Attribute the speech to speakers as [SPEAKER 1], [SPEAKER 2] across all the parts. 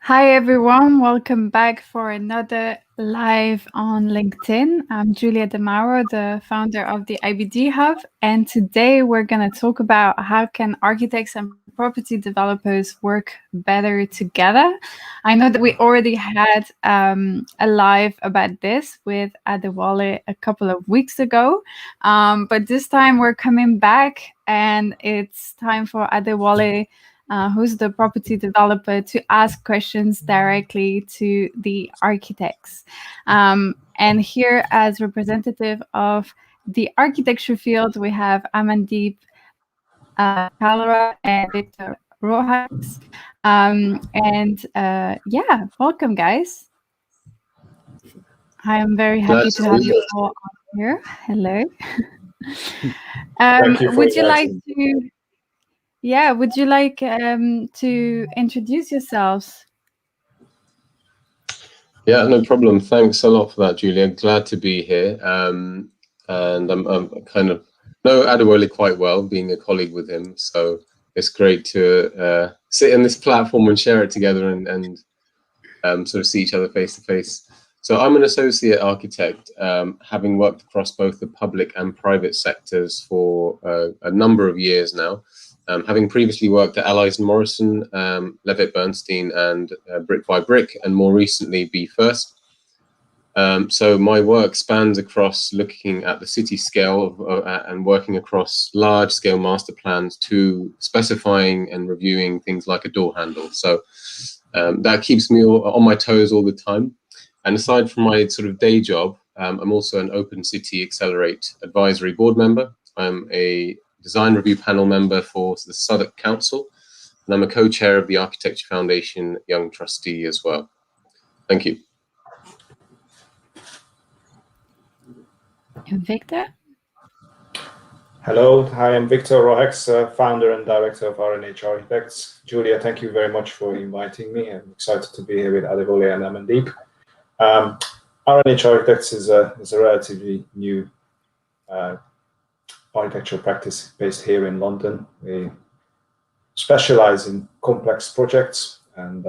[SPEAKER 1] Hi everyone, welcome back for another live on LinkedIn. I'm Julia Demaro, the founder of the IBD Hub, and today we're going to talk about how can architects and property developers work better together. I know that we already had a live about this with Adewale a couple of weeks ago, but this time we're coming back and it's time for Adewale, who's the property developer, to ask questions directly to the architects. And here, as representative of the architecture field, we have Amandeep, Kalra, and Viktor, Rohacs. Yeah, welcome, guys. I am very happy to have you all here. Hello.
[SPEAKER 2] Thank you for
[SPEAKER 1] would you like
[SPEAKER 2] inviting me.
[SPEAKER 1] to? Yeah, would you like to introduce yourselves?
[SPEAKER 3] Yeah, no problem. Thanks a lot for that, Julia. Glad to be here. And I'm kind of know Adewale quite well, being a colleague with him. So it's great to sit in this platform and share it together and sort of see each other face to face. So I'm an associate architect, having worked across both the public and private sectors for a number of years now. Having previously worked at Allies & Morrison, Levitt Bernstein, and Brick by Brick, and more recently Be First. So my work spans across looking at the city scale and working across large-scale master plans to specifying and reviewing things like a door handle. So that keeps me on my toes all the time. And aside from my sort of day job, I'm also an Open City Accelerate Advisory Board member. I'm a design review panel member for the Southwark Council, and I'm a co-chair of the Architecture Foundation Young Trustee as well. Thank you.
[SPEAKER 1] Viktor?
[SPEAKER 2] Hello, hi, I'm Viktor Rohacs, founder and director of RNH Architects. Julia, thank you very much for inviting me. I'm excited to be here with Adewale and Amandeep. RNH Architects is a relatively new architectural practice based here in London. We specialize in complex projects and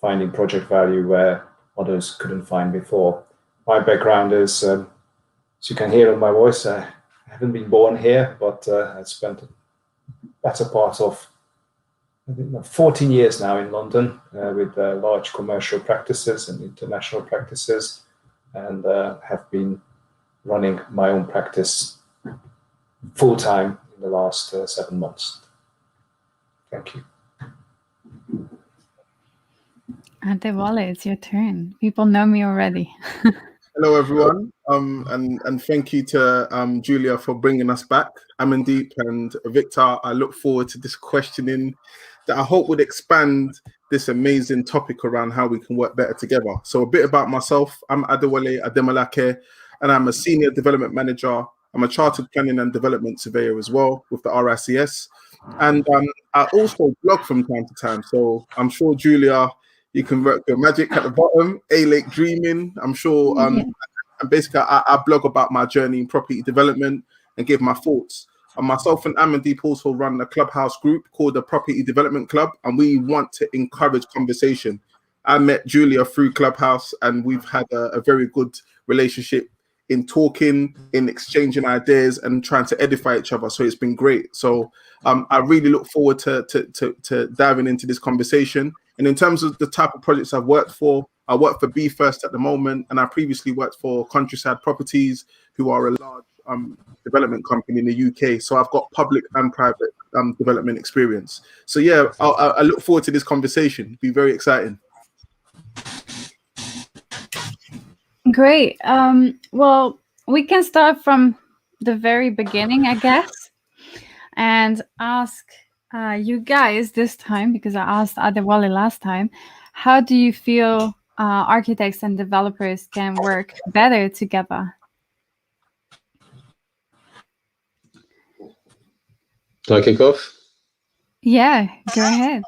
[SPEAKER 2] finding project value where others couldn't find before. My background is, as you can hear in my voice, I haven't been born here, but I spent a better part of 14 years now in London with large commercial practices and international practices, and have been running my own practice full-time in the last 7 months. Thank you.
[SPEAKER 1] Adewale, it's your turn. People know me already.
[SPEAKER 4] Hello, everyone, and thank you to Julia for bringing us back. Amandeep and Viktor, I look forward to this questioning that I hope would expand this amazing topic around how we can work better together. So a bit about myself. I'm Adewole Ademolake, and I'm a senior development manager. I'm a chartered planning and development surveyor as well with the RICS. And I also blog from time to time. So I'm sure, Julia, you can work your magic at the bottom, A-Lake Dreaming. I'm sure, and basically I blog about my journey in property development and give my thoughts. And myself and Amandeep also run a clubhouse group called the Property Development Club, and we want to encourage conversation. I met Julia through Clubhouse, and we've had a very good relationship in talking, in exchanging ideas, and trying to edify each other. So it's been great. So I really look forward to diving into this conversation. And in terms of the type of projects I've worked for, I work for Be First at the moment, and I previously worked for Countryside Properties, who are a large development company in the UK. So I've got public and private development experience. So yeah, I look forward to this conversation. It'll be very exciting.
[SPEAKER 1] Great. Well, we can start from the very beginning, I guess, and ask you guys this time, because I asked Adewale last time, how do you feel architects and developers can work better together?
[SPEAKER 3] Can I kick off?
[SPEAKER 1] Yeah, go ahead.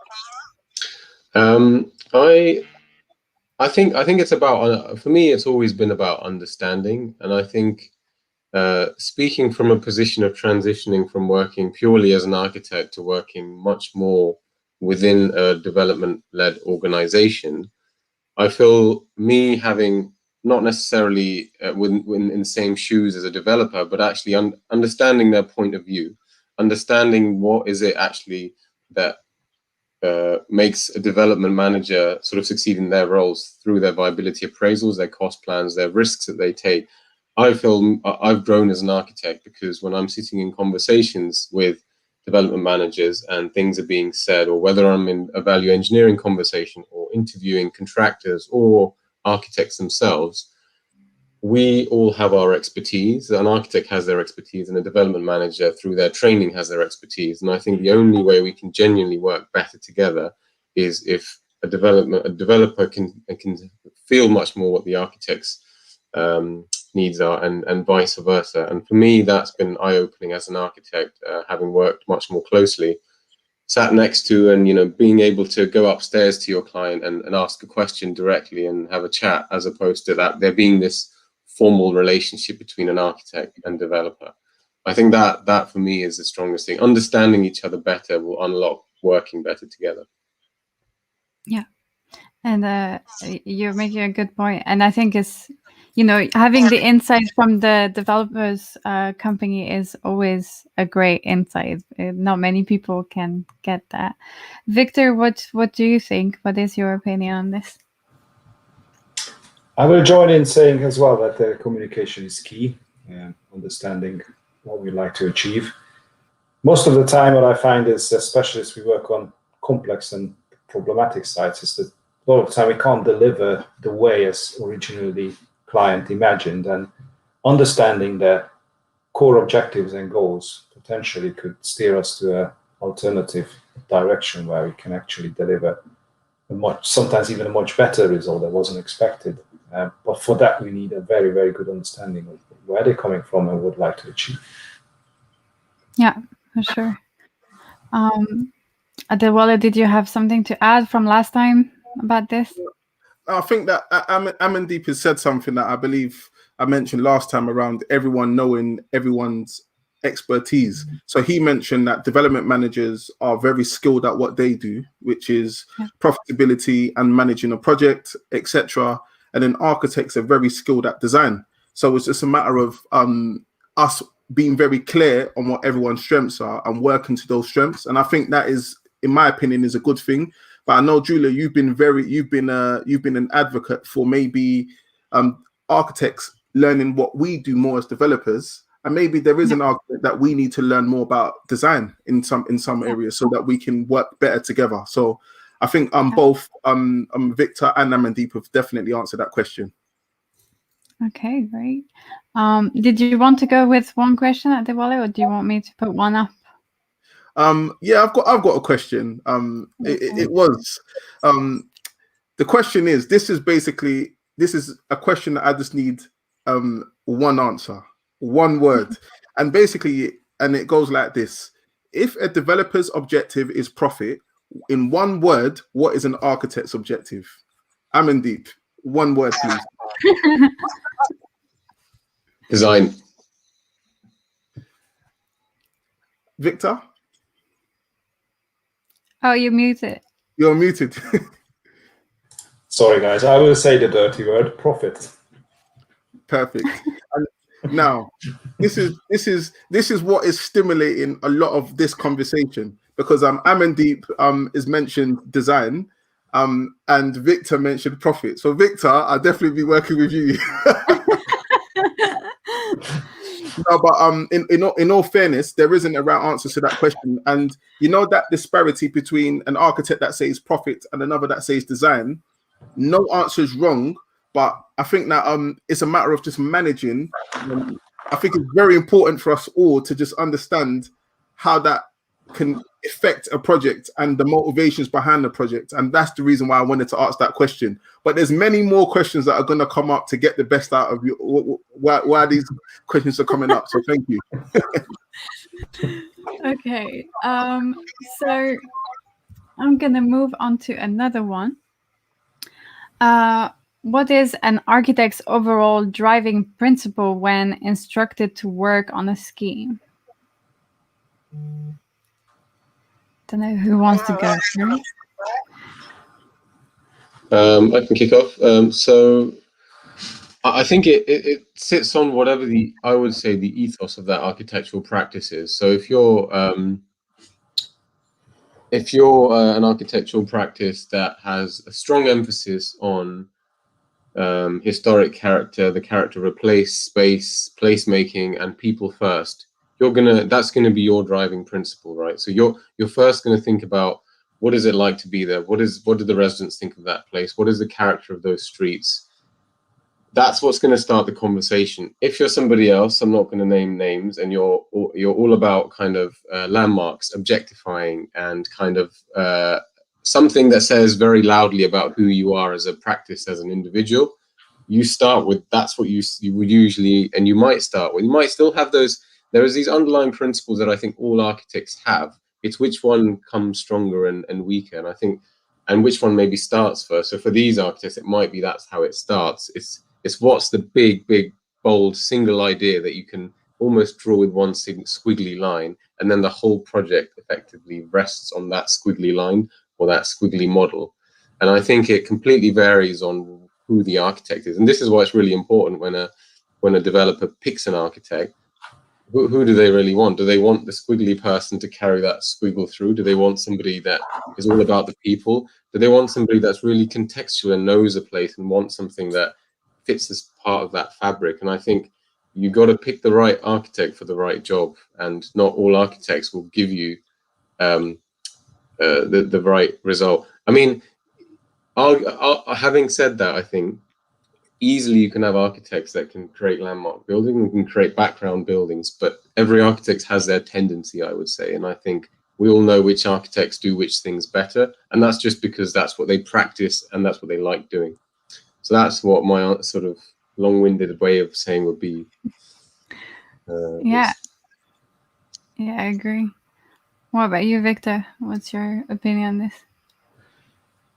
[SPEAKER 3] I think it's about, for me, it's always been about understanding. And I think speaking from a position of transitioning from working purely as an architect to working much more within a development-led organization, I feel me having not necessarily in the same shoes as a developer, but actually understanding their point of view, understanding what is it actually that makes a development manager sort of succeed in their roles through their viability appraisals, their cost plans, their risks that they take. I feel I've grown as an architect because when I'm sitting in conversations with development managers and things are being said, or whether I'm in a value engineering conversation or interviewing contractors or architects themselves, we all have our expertise. An architect has their expertise and a development manager through their training has their expertise. And I think the only way we can genuinely work better together is if a developer can feel much more what the architect's needs are and vice versa. And for me, that's been eye-opening as an architect, having worked much more closely, sat next to and being able to go upstairs to your client and ask a question directly and have a chat, as opposed to that there being this formal relationship between an architect and developer. I think that for me is the strongest thing. Understanding each other better will unlock working better together.
[SPEAKER 1] Yeah, and you're making a good point, and I think it's having the insight from the developers company is always a great insight. Not many people can get that. Viktor, what do you think? What is your opinion on this?
[SPEAKER 2] I will join in saying as well that the communication is key, understanding what we like to achieve. Most of the time, what I find is, especially as we work on complex and problematic sites, is that a lot of the time we can't deliver the way as originally client imagined, and understanding the core objectives and goals potentially could steer us to an alternative direction where we can actually deliver sometimes even a much better result that wasn't expected. But for that, we need a very, very good understanding of where they're coming from and what they'd like to achieve.
[SPEAKER 1] Yeah, for sure. Adewale, did you have something to add from last time about this?
[SPEAKER 4] I think that Amandeep has said something that I believe I mentioned last time around everyone knowing everyone's expertise. So he mentioned that development managers are very skilled at what they do, which is profitability and managing a project, etc. And then architects are very skilled at design. So it's just a matter of us being very clear on what everyone's strengths are and working to those strengths. And I think that is, in my opinion, is a good thing. But I know, Julia, you've been an advocate for maybe architects learning what we do more as developers, and maybe there is an argument that we need to learn more about design in some areas so that we can work better together. So I think both Viktor and Amandeep have definitely answered that question.
[SPEAKER 1] Okay, great. Did you want to go with one question at Adewale, or do you want me to put one up?
[SPEAKER 4] Yeah, I've got a question. It was the question is, this is a question that I just need one answer, one word, and basically, and it goes like this: if a developer's objective is profit, in one word, what is an architect's objective? Amandeep, one word, please.
[SPEAKER 3] Design.
[SPEAKER 4] Viktor?
[SPEAKER 1] Oh, you're muted.
[SPEAKER 4] You're muted.
[SPEAKER 2] Sorry, guys. I will say the dirty word: profit. Perfect.
[SPEAKER 4] And now, this is what is stimulating a lot of this conversation, because Amandeep is mentioned design, and Viktor mentioned profit. So Viktor, I'll definitely be working with you. No, but in all fairness, there isn't a right answer to that question. And that disparity between an architect that says profit and another that says design, no answer is wrong, but I think that it's a matter of just managing. I think it's very important for us all to just understand how that can affect a project and the motivations behind the project. And that's the reason why I wanted to ask that question. But there's many more questions that are going to come up to get the best out of you, why these questions are coming up. So thank you.
[SPEAKER 1] Okay. So I'm going to move on to another one. What is an architect's overall driving principle when instructed to work on a scheme? Don't know who wants to go first.
[SPEAKER 3] I can kick off. So I think it sits on whatever I would say the ethos of that architectural practice is. So if you're an architectural practice that has a strong emphasis on historic character, the character of a place, space, placemaking, and people first, that's gonna be your driving principle, right? So you're first gonna think about what is it like to be there? What do the residents think of that place? What is the character of those streets? That's what's going to start the conversation. If you're somebody else, I'm not going to name names, and you're all about kind of landmarks, objectifying, and kind of something that says very loudly about who you are as a practice, as an individual. You start with that's what you would usually, and you might start with. You might still have those. There is these underlying principles that I think all architects have. It's which one comes stronger and weaker, and I think, and which one maybe starts first. So for these architects, it might be that's how it starts. It's what's the big, bold, single idea that you can almost draw with one squiggly line, and then the whole project effectively rests on that squiggly line or that squiggly model. And I think it completely varies on who the architect is. And this is why it's really important when a developer picks an architect. Who do they really want? Do they want the squiggly person to carry that squiggle through? Do they want somebody that is all about the people? Do they want somebody that's really contextual and knows a place and wants something that fits as part of that fabric? And I think you got to pick the right architect for the right job, and not all architects will give you the right result. I mean, having said that, I think easily you can have architects that can create landmark buildings and can create background buildings, but every architect has their tendency, I would say. And I think we all know which architects do which things better, and that's just because that's what they practice and that's what they like doing. So that's what my sort of long-winded way of saying would be.
[SPEAKER 1] Yeah, I agree. What about you, Viktor? What's your opinion on this?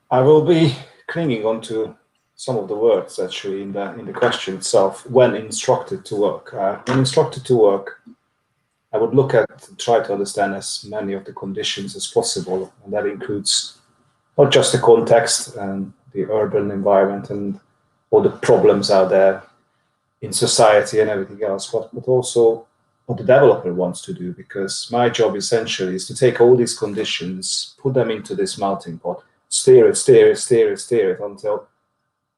[SPEAKER 2] I will be clinging on to some of the words actually in the question itself. When instructed to work, I would look at, try to understand as many of the conditions as possible, and that includes not just the context and the urban environment and all the problems out there in society and everything else, but also what the developer wants to do, because my job essentially is to take all these conditions, put them into this melting pot, steer it until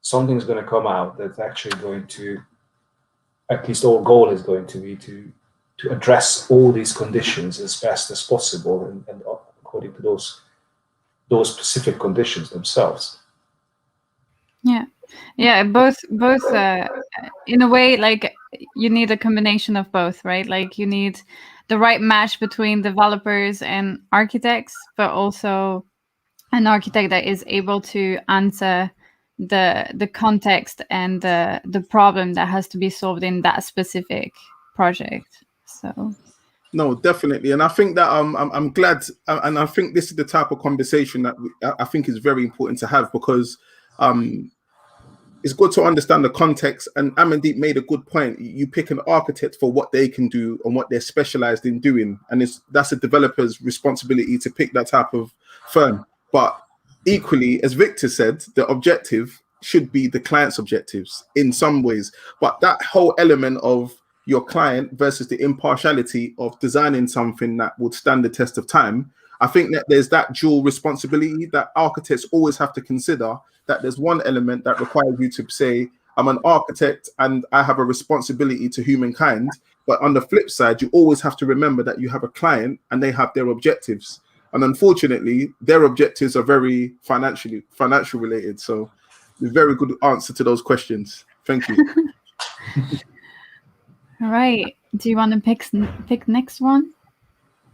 [SPEAKER 2] something's going to come out that's actually going to, at least our goal is going to be to address all these conditions as best as possible and according to those specific conditions themselves.
[SPEAKER 1] Yeah, both in a way, like you need a combination of both, right? Like you need the right match between developers and architects, but also an architect that is able to answer the context and the problem that has to be solved in that specific project. So
[SPEAKER 4] no, definitely, and I think that I'm glad, and I think this is the type of conversation that I think is very important to have, because it's good to understand the context. And Amandeep made a good point. You pick an architect for what they can do and what they're specialized in doing, and that's a developer's responsibility to pick that type of firm. But equally, as Viktor said, the objective should be the client's objectives in some ways. But that whole element of your client versus the impartiality of designing something that would stand the test of time, I think that there's that dual responsibility that architects always have to consider, that there's one element that requires you to say, I'm an architect and I have a responsibility to humankind. But on the flip side, you always have to remember that you have a client and they have their objectives. And unfortunately, their objectives are very financial related. So a very good answer to those questions. Thank you.
[SPEAKER 1] all right. Do you want to pick next one?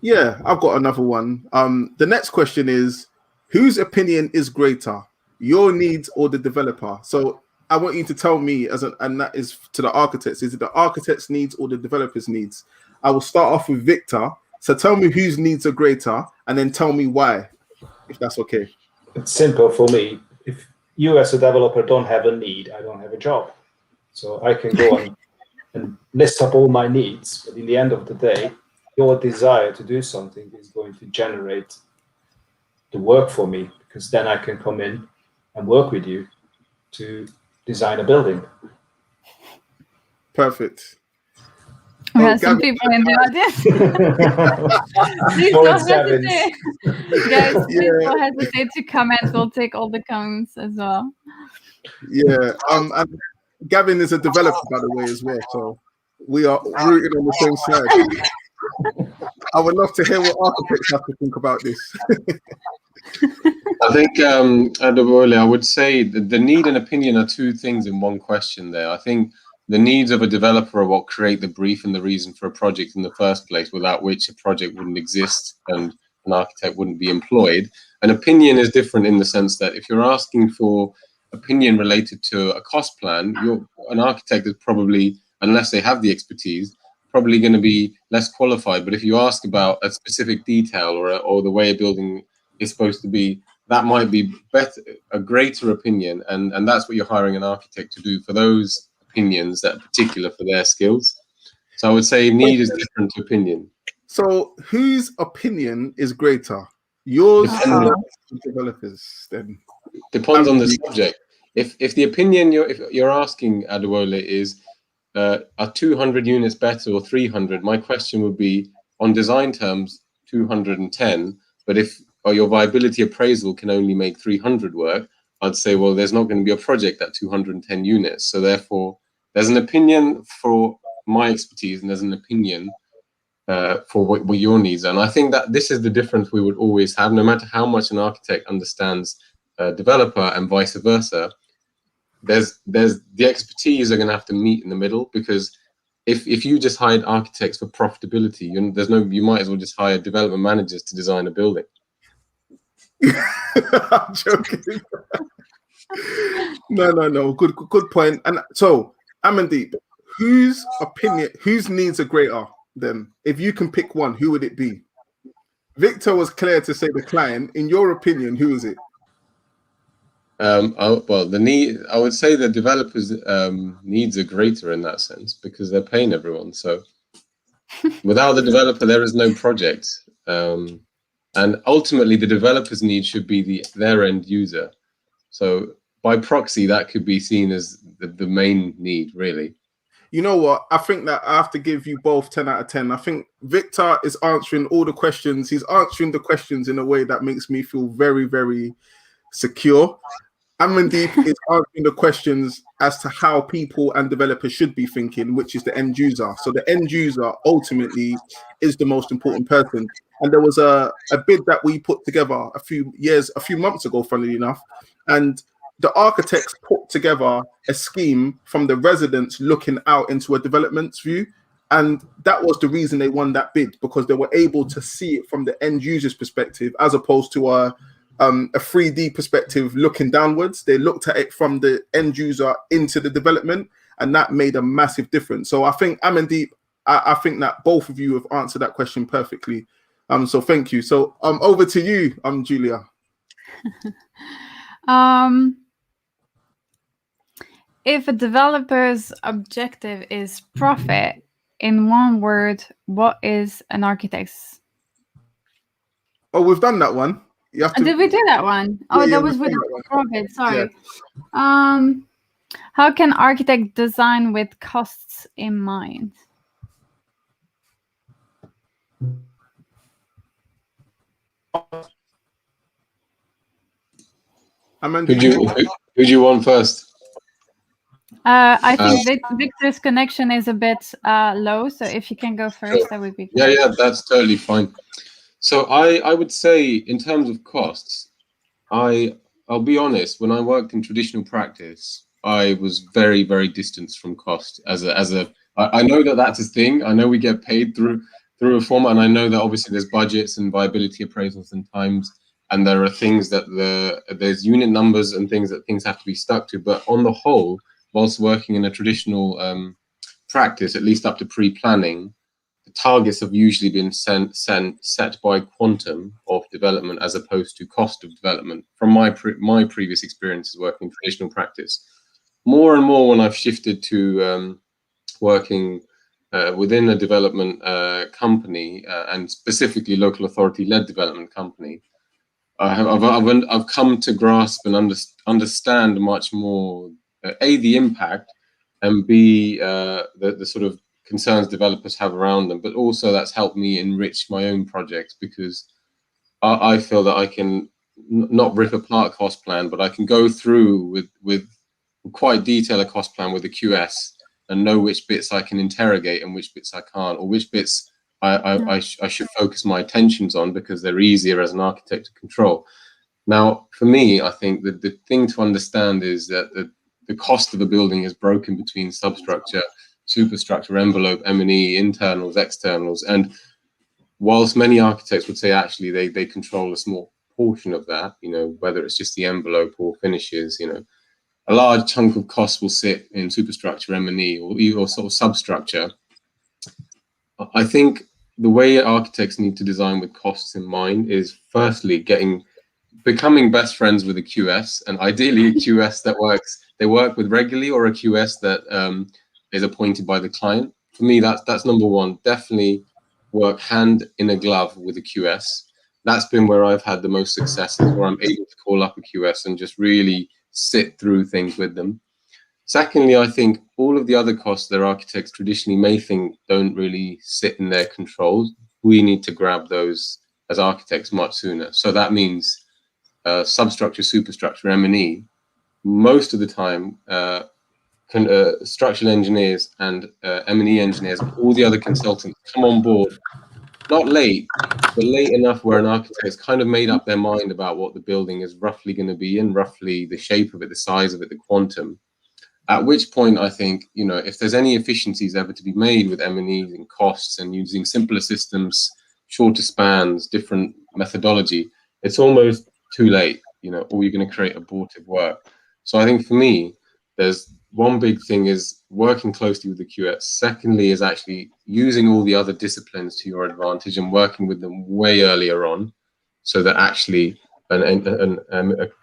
[SPEAKER 4] Yeah, I've got another one. The next question is, whose opinion is greater, your needs or the developer? So I want you to tell me, and that is to the architects, is it the architect's needs or the developer's needs? I will start off with Viktor. So tell me whose needs are greater, and then tell me why, if that's okay.
[SPEAKER 2] It's simple for me. If you as a developer don't have a need, I don't have a job. So I can go on and list up all my needs, but in the end of the day, your desire to do something is going to generate the work for me, because then I can come in and work with you to design a building.
[SPEAKER 4] Perfect.
[SPEAKER 1] We
[SPEAKER 4] Oh,
[SPEAKER 1] have some
[SPEAKER 4] Gavin.
[SPEAKER 1] people in the audience. Please
[SPEAKER 2] More
[SPEAKER 1] don't
[SPEAKER 2] Gavin's.
[SPEAKER 1] hesitate. Guys, please don't hesitate to comment. We'll take all the comments as well.
[SPEAKER 4] Yeah. And Gavin is a developer, by the way, as well. So we are rooted on the same side. I would love to hear what architects have to think about this.
[SPEAKER 3] I think, Adewole, I would say that the need and opinion are two things in one question there. I think the needs of a developer are what create the brief and the reason for a project in the first place, without which a project wouldn't exist and an architect wouldn't be employed. An opinion is different in the sense that if you're asking for opinion related to a cost plan, an architect is probably, unless they have the expertise, probably going to be less qualified. But if you ask about a specific detail or the way a building is supposed to be, that might be a greater opinion, and that's what you're hiring an architect to do for those opinions that are particular for their skills. So I would say need is different to opinion.
[SPEAKER 4] So whose opinion is greater? Yours or the developers? Then
[SPEAKER 3] depends on the subject. If the opinion you're asking, Adewole, is are 200 units better or 300, my question would be, on design terms, 210. But if your viability appraisal can only make 300 work, I'd say, well, there's not going to be a project at 210 units. So therefore, there's an opinion for my expertise, and there's an opinion for what your needs are. And I think that this is the difference we would always have, no matter how much an architect understands a developer and vice versa. There's the expertise are going to have to meet in the middle, because if you just hired architects for profitability, you might as well just hire development managers to design a building.
[SPEAKER 4] I'm joking. No. Good point. And so, Amandeep, whose needs are greater then? If you can pick one, who would it be? Viktor was clear to say the client. In your opinion, who is it?
[SPEAKER 3] I would say the developers' needs are greater in that sense, because they're paying everyone. So without the developer, there is no project. And ultimately, the developer's need should be their end user. So by proxy, that could be seen as the main need, really.
[SPEAKER 4] You know what? I think that I have to give you both 10 out of 10. I think Viktor is answering all the questions. He's answering the questions in a way that makes me feel very, very secure. Amandeep is answering the questions as to how people and developers should be thinking, which is the end user. So the end user ultimately is the most important person. And there was a bid that we put together a few months ago, funnily enough, and the architects put together a scheme from the residents looking out into a development's view. And that was the reason they won that bid, because they were able to see it from the end user's perspective, as opposed to a 3D perspective looking downwards. They looked at it from the end user into the development, and that made a massive difference. So I think, Amandeep, I think that both of you have answered that question perfectly. So thank you. So over to you, Julia.
[SPEAKER 1] If a developer's objective is profit, in one word, what is an architect's?
[SPEAKER 4] Oh, we've done that one. You have to...
[SPEAKER 1] Did we do that one? Oh, that was with profit. Sorry. Yeah. How can architect design with costs in mind?
[SPEAKER 3] Who do you want first?
[SPEAKER 1] I think Viktor's connection is a bit low, so if you can go first, that would be great.
[SPEAKER 3] Yeah, that's totally fine. So I would say, in terms of costs, I'll be honest, when I worked in traditional practice, I was very, very distant from cost. I know that that's a thing. I know we get paid through a format, and I know that obviously there's budgets and viability appraisals and times, and there are things that there's unit numbers and things have to be stuck to. But on the whole, whilst working in a traditional practice, at least up to pre-planning, the targets have usually been set by quantum of development as opposed to cost of development. From my previous experiences working in traditional practice, more and more when I've shifted to working within a development company and specifically local authority-led development company, I've come to grasp and understand much more, A, the impact, and B, the sort of concerns developers have around them, but also that's helped me enrich my own projects, because I feel that I can not rip apart a cost plan, but I can go through with quite detail a cost plan with the QS and know which bits I can interrogate and which bits I can't, or which bits I should focus my attentions on because they're easier as an architect to control. Now, for me, I think that the thing to understand is that the cost of a building is broken between substructure, superstructure, envelope, M&E, internals, externals, and whilst many architects would say actually they control a small portion of that, you know, whether it's just the envelope or finishes, you know, a large chunk of costs will sit in superstructure, M&E, or sort of substructure. I think the way architects need to design with costs in mind is firstly becoming best friends with a QS, and ideally a QS that they work with regularly, or a QS that is appointed by the client. For me, that's number one. Definitely work hand in a glove with a QS. That's been where I've had the most successes, where I'm able to call up a QS and just really sit through things with them. Secondly, I think all of the other costs that architects traditionally may think don't really sit in their controls, we need to grab those as architects much sooner. So that means substructure, superstructure, M&E. Most of the time, structural engineers and M&E engineers and all the other consultants come on board, not late, but late enough where an architect has kind of made up their mind about what the building is roughly going to be and roughly the shape of it, the size of it, the quantum. At which point, I think, you know, if there's any efficiencies ever to be made with M&Es and costs and using simpler systems, shorter spans, different methodology, it's almost too late, you know, or you're going to create abortive work. So I think for me, there's one big thing is working closely with the QS. Secondly is actually using all the other disciplines to your advantage and working with them way earlier on, so that actually a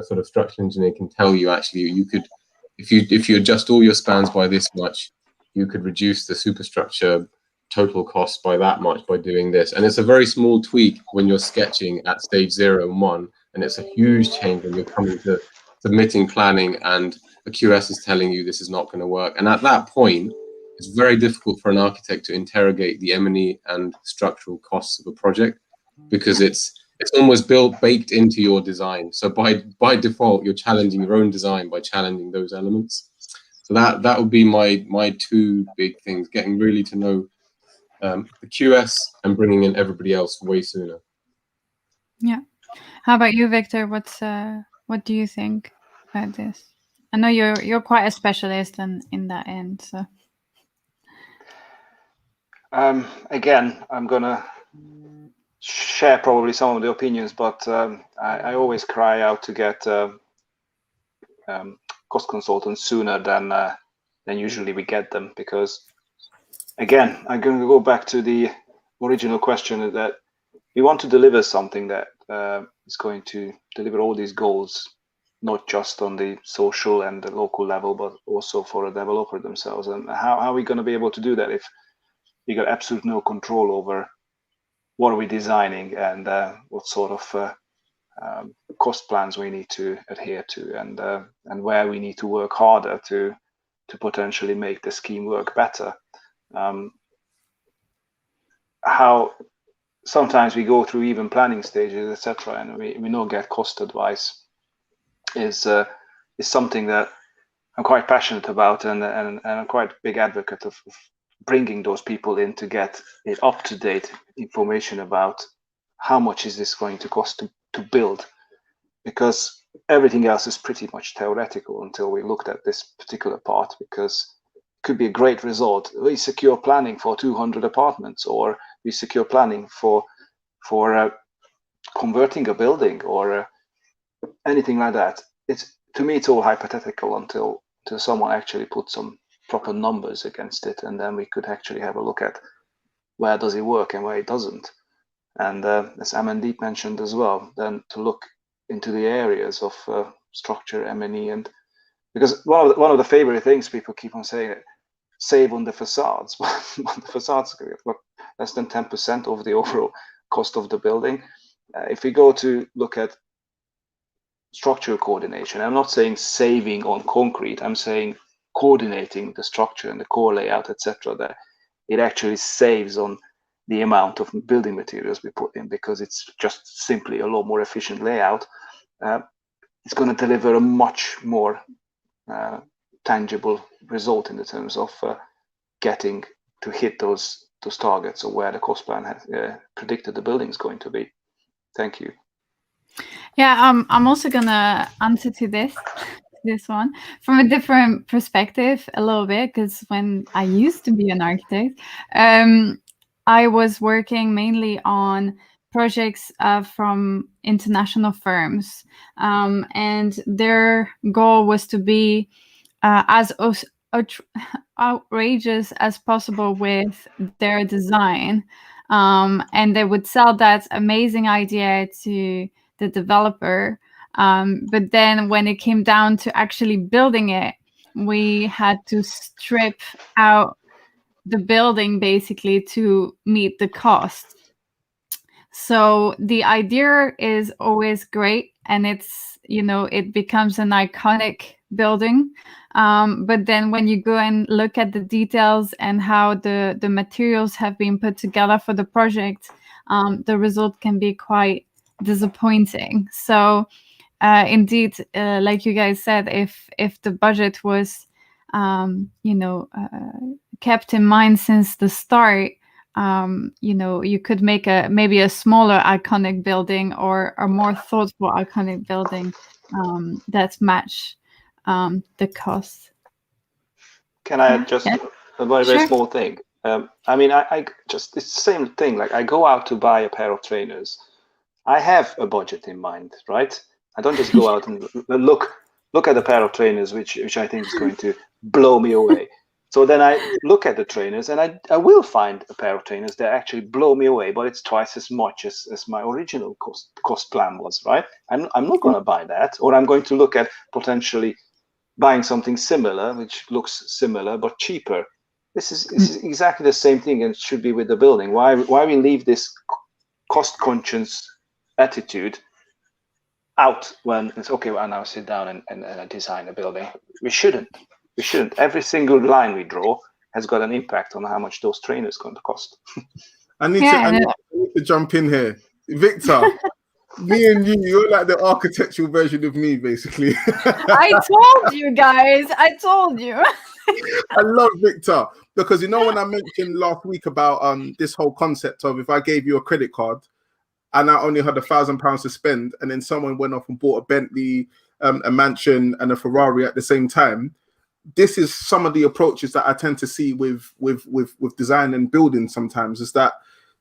[SPEAKER 3] sort of structural engineer can tell you actually you could, if you adjust all your spans by this much, you could reduce the superstructure total cost by that much by doing this. And it's a very small tweak when you're sketching at stage 0 and 1, and it's a huge change when you're coming to submitting planning and a QS is telling you this is not going to work. And at that point, it's very difficult for an architect to interrogate the M&E and structural costs of a project, because it's almost baked into your design. So by default, you're challenging your own design by challenging those elements. So that would be my two big things: getting really to know the QS and bringing in everybody else way sooner.
[SPEAKER 1] Yeah. How about you, Viktor? What do you think about this? I know you're quite a specialist in that end. So
[SPEAKER 2] again, I'm gonna share probably some of the opinions, but I always cry out to get cost consultants sooner than usually we get them, because again, I'm going to go back to the original question, that we want to deliver something that is going to deliver all these goals, not just on the social and the local level, but also for a developer themselves. And how are we going to be able to do that if we got absolute no control over what are we designing and what sort of cost plans we need to adhere to, and where we need to work harder to potentially make the scheme work better. How sometimes we go through even planning stages, etc., and we not get cost advice is something that I'm quite passionate about, and I'm quite a big advocate of bringing those people in to get it up-to-date information about how much is this going to cost to build, because everything else is pretty much theoretical until we looked at this particular part, because it could be a great result. We secure planning for 200 apartments, or we secure planning for converting a building, or anything like that. To me, it's all hypothetical until someone actually puts some proper numbers against it, and then we could actually have a look at where does it work and where it doesn't. And as Amandeep mentioned as well, then to look into the areas of structure, M&E, and because one of the favorite things people keep on saying, save on the facades. The facades got less than 10% of the overall cost of the building, if we go to look at structural coordination, I'm not saying saving on concrete, I'm saying coordinating the structure and the core layout, etc., that it actually saves on the amount of building materials we put in, because it's just simply a lot more efficient layout. It's going to deliver a much more tangible result in the terms of getting to hit those targets, or where the cost plan has predicted the building is going to be. Thank you.
[SPEAKER 1] Yeah, I'm also gonna answer to this one from a different perspective a little bit, because when I used to be an architect, I was working mainly on projects from international firms, and their goal was to be as outrageous as possible with their design, and they would sell that amazing idea to the developer. But then when it came down to actually building it, we had to strip out the building basically to meet the cost. So the idea is always great, and it's, it becomes an iconic building. But then when you go and look at the details and how the materials have been put together for the project, the result can be quite disappointing. So indeed, like you guys said, if the budget was kept in mind since the start, you could make maybe a smaller iconic building, or a more thoughtful iconic building that match the cost.
[SPEAKER 2] Can I just a very small thing? I mean, I just, it's the same thing. Like, I go out to buy a pair of trainers. I have a budget in mind, right? I don't just go out and look at a pair of trainers which I think is going to blow me away. So then I look at the trainers, and I will find a pair of trainers that actually blow me away, but it's twice as much as my original cost plan was, right? I'm not going to buy that, or I'm going to look at potentially buying something similar, which looks similar but cheaper. This is exactly the same thing, and it should be with the building. Why we leave this cost-conscious attitude out when it's okay, well, now sit down and design a building? We shouldn't. Every single line we draw has got an impact on how much those trainers are going to cost.
[SPEAKER 4] I need to jump in here. Victor, me and you're like the architectural version of me, basically.
[SPEAKER 1] I told you guys. I told you.
[SPEAKER 4] I love Victor, because when I mentioned last week about this whole concept of, if I gave you a credit card and I only had £1,000 to spend, and then someone went off and bought a Bentley, a mansion, and a Ferrari at the same time, this is some of the approaches that I tend to see with design and building sometimes, is that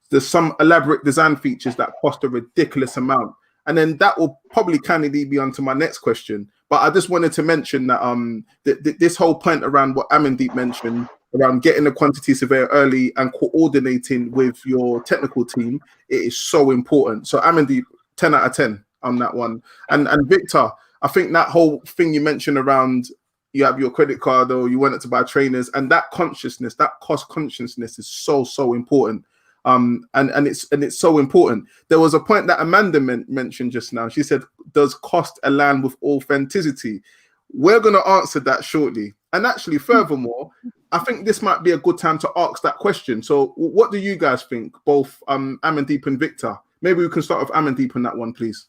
[SPEAKER 4] there's some elaborate design features that cost a ridiculous amount. And then that will probably kind of lead me on to my next question. But I just wanted to mention that this whole point around what Amandeep mentioned, around getting a quantity surveyor early and coordinating with your technical team, it is so important. So Amandeep, 10 out of 10 on that one. And Victor, I think that whole thing you mentioned around, you have your credit card or you wanted to buy trainers, and that consciousness, that cost consciousness is so important. And it's so important. There was a point that Amanda mentioned just now. She said, does cost align with authenticity? We're going to answer that shortly. And actually, furthermore, I think this might be a good time to ask that question. So what do you guys think, both Amandeep and Victor? Maybe we can start with Amandeep on that one, please.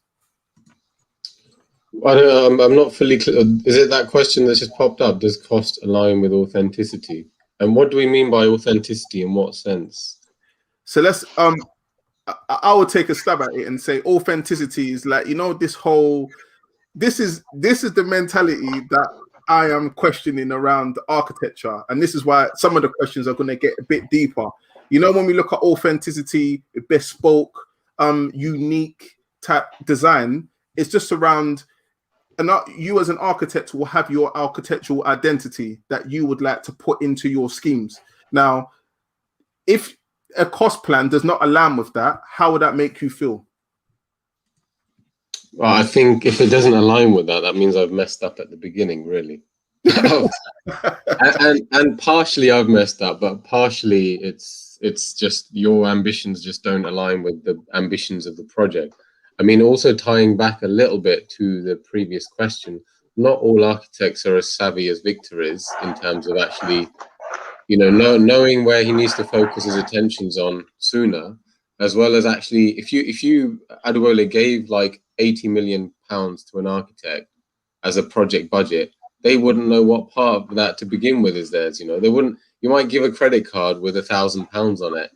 [SPEAKER 3] I'm not fully clear. Is it that question that just popped up? Does cost align with authenticity? And what do we mean by authenticity? In what sense?
[SPEAKER 4] So let's I would take a stab at it and say authenticity is like, this is the mentality that I am questioning around architecture, and this is why some of the questions are going to get a bit deeper. When we look at authenticity, bespoke, unique type design, it's just around. And you as an architect will have your architectural identity that you would like to put into your schemes. Now, if a cost plan does not align with that, how would that make you feel?
[SPEAKER 3] Well, I think if it doesn't align with that, that means I've messed up at the beginning, really. and partially I've messed up, but partially it's just your ambitions just don't align with the ambitions of the project. I mean, also tying back a little bit to the previous question, not all architects are as savvy as Viktor is in terms of actually, you know, knowing where he needs to focus his attentions on sooner, as well as actually, if you Adewale gave like 80 million pounds to an architect as a project budget, they wouldn't know what part of that to begin with is theirs. You know, they wouldn't. You might give a credit card with £1,000 on it,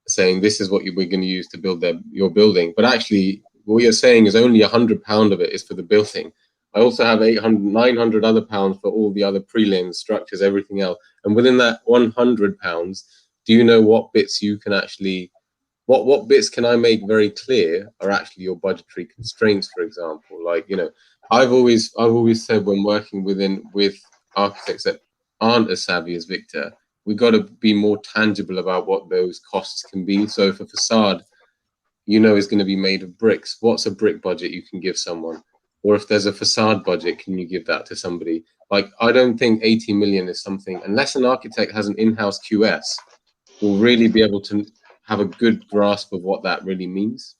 [SPEAKER 3] saying this is what we're going to use to build your building, but actually, what you're saying is only £100 of it is for the building. I also have 800, 900 other pounds for all the other prelims, structures, everything else. And within that £100, do you know what bits you can actually, what bits can I make very clear are actually your budgetary constraints, for example? Like, you know, I've always said when working with architects that aren't as savvy as Viktor, we got to be more tangible about what those costs can be. So if a facade, you know, is going to be made of bricks, what's a brick budget you can give someone? Or if there's a facade budget, can you give that to somebody? Like, I don't think 80 million is something, unless an architect has an in-house QS, will really be able to have a good grasp of what that really means.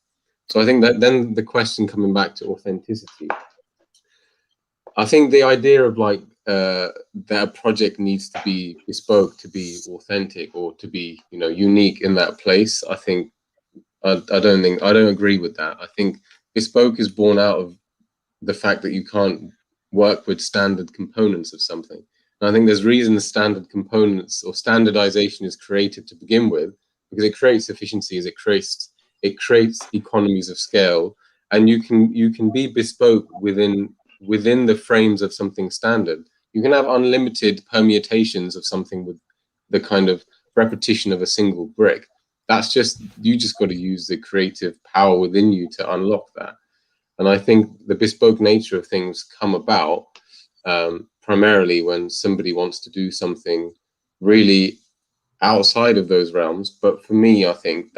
[SPEAKER 3] So I think that then the question coming back to authenticity, I think the idea of like that a project needs to be bespoke, to be authentic, or to be, you know, unique in that place, I think I don't agree with that. I think bespoke is born out of the fact that you can't work with standard components of something. And I think there's reasons standard components or standardization is created to begin with, because it creates efficiencies, it creates economies of scale, and you can be bespoke within the frames of something standard. You can have unlimited permutations of something with the kind of repetition of a single brick. That's just, you just got to use the creative power within you to unlock that. And I think the bespoke nature of things come about primarily when somebody wants to do something really outside of those realms. But for me, I think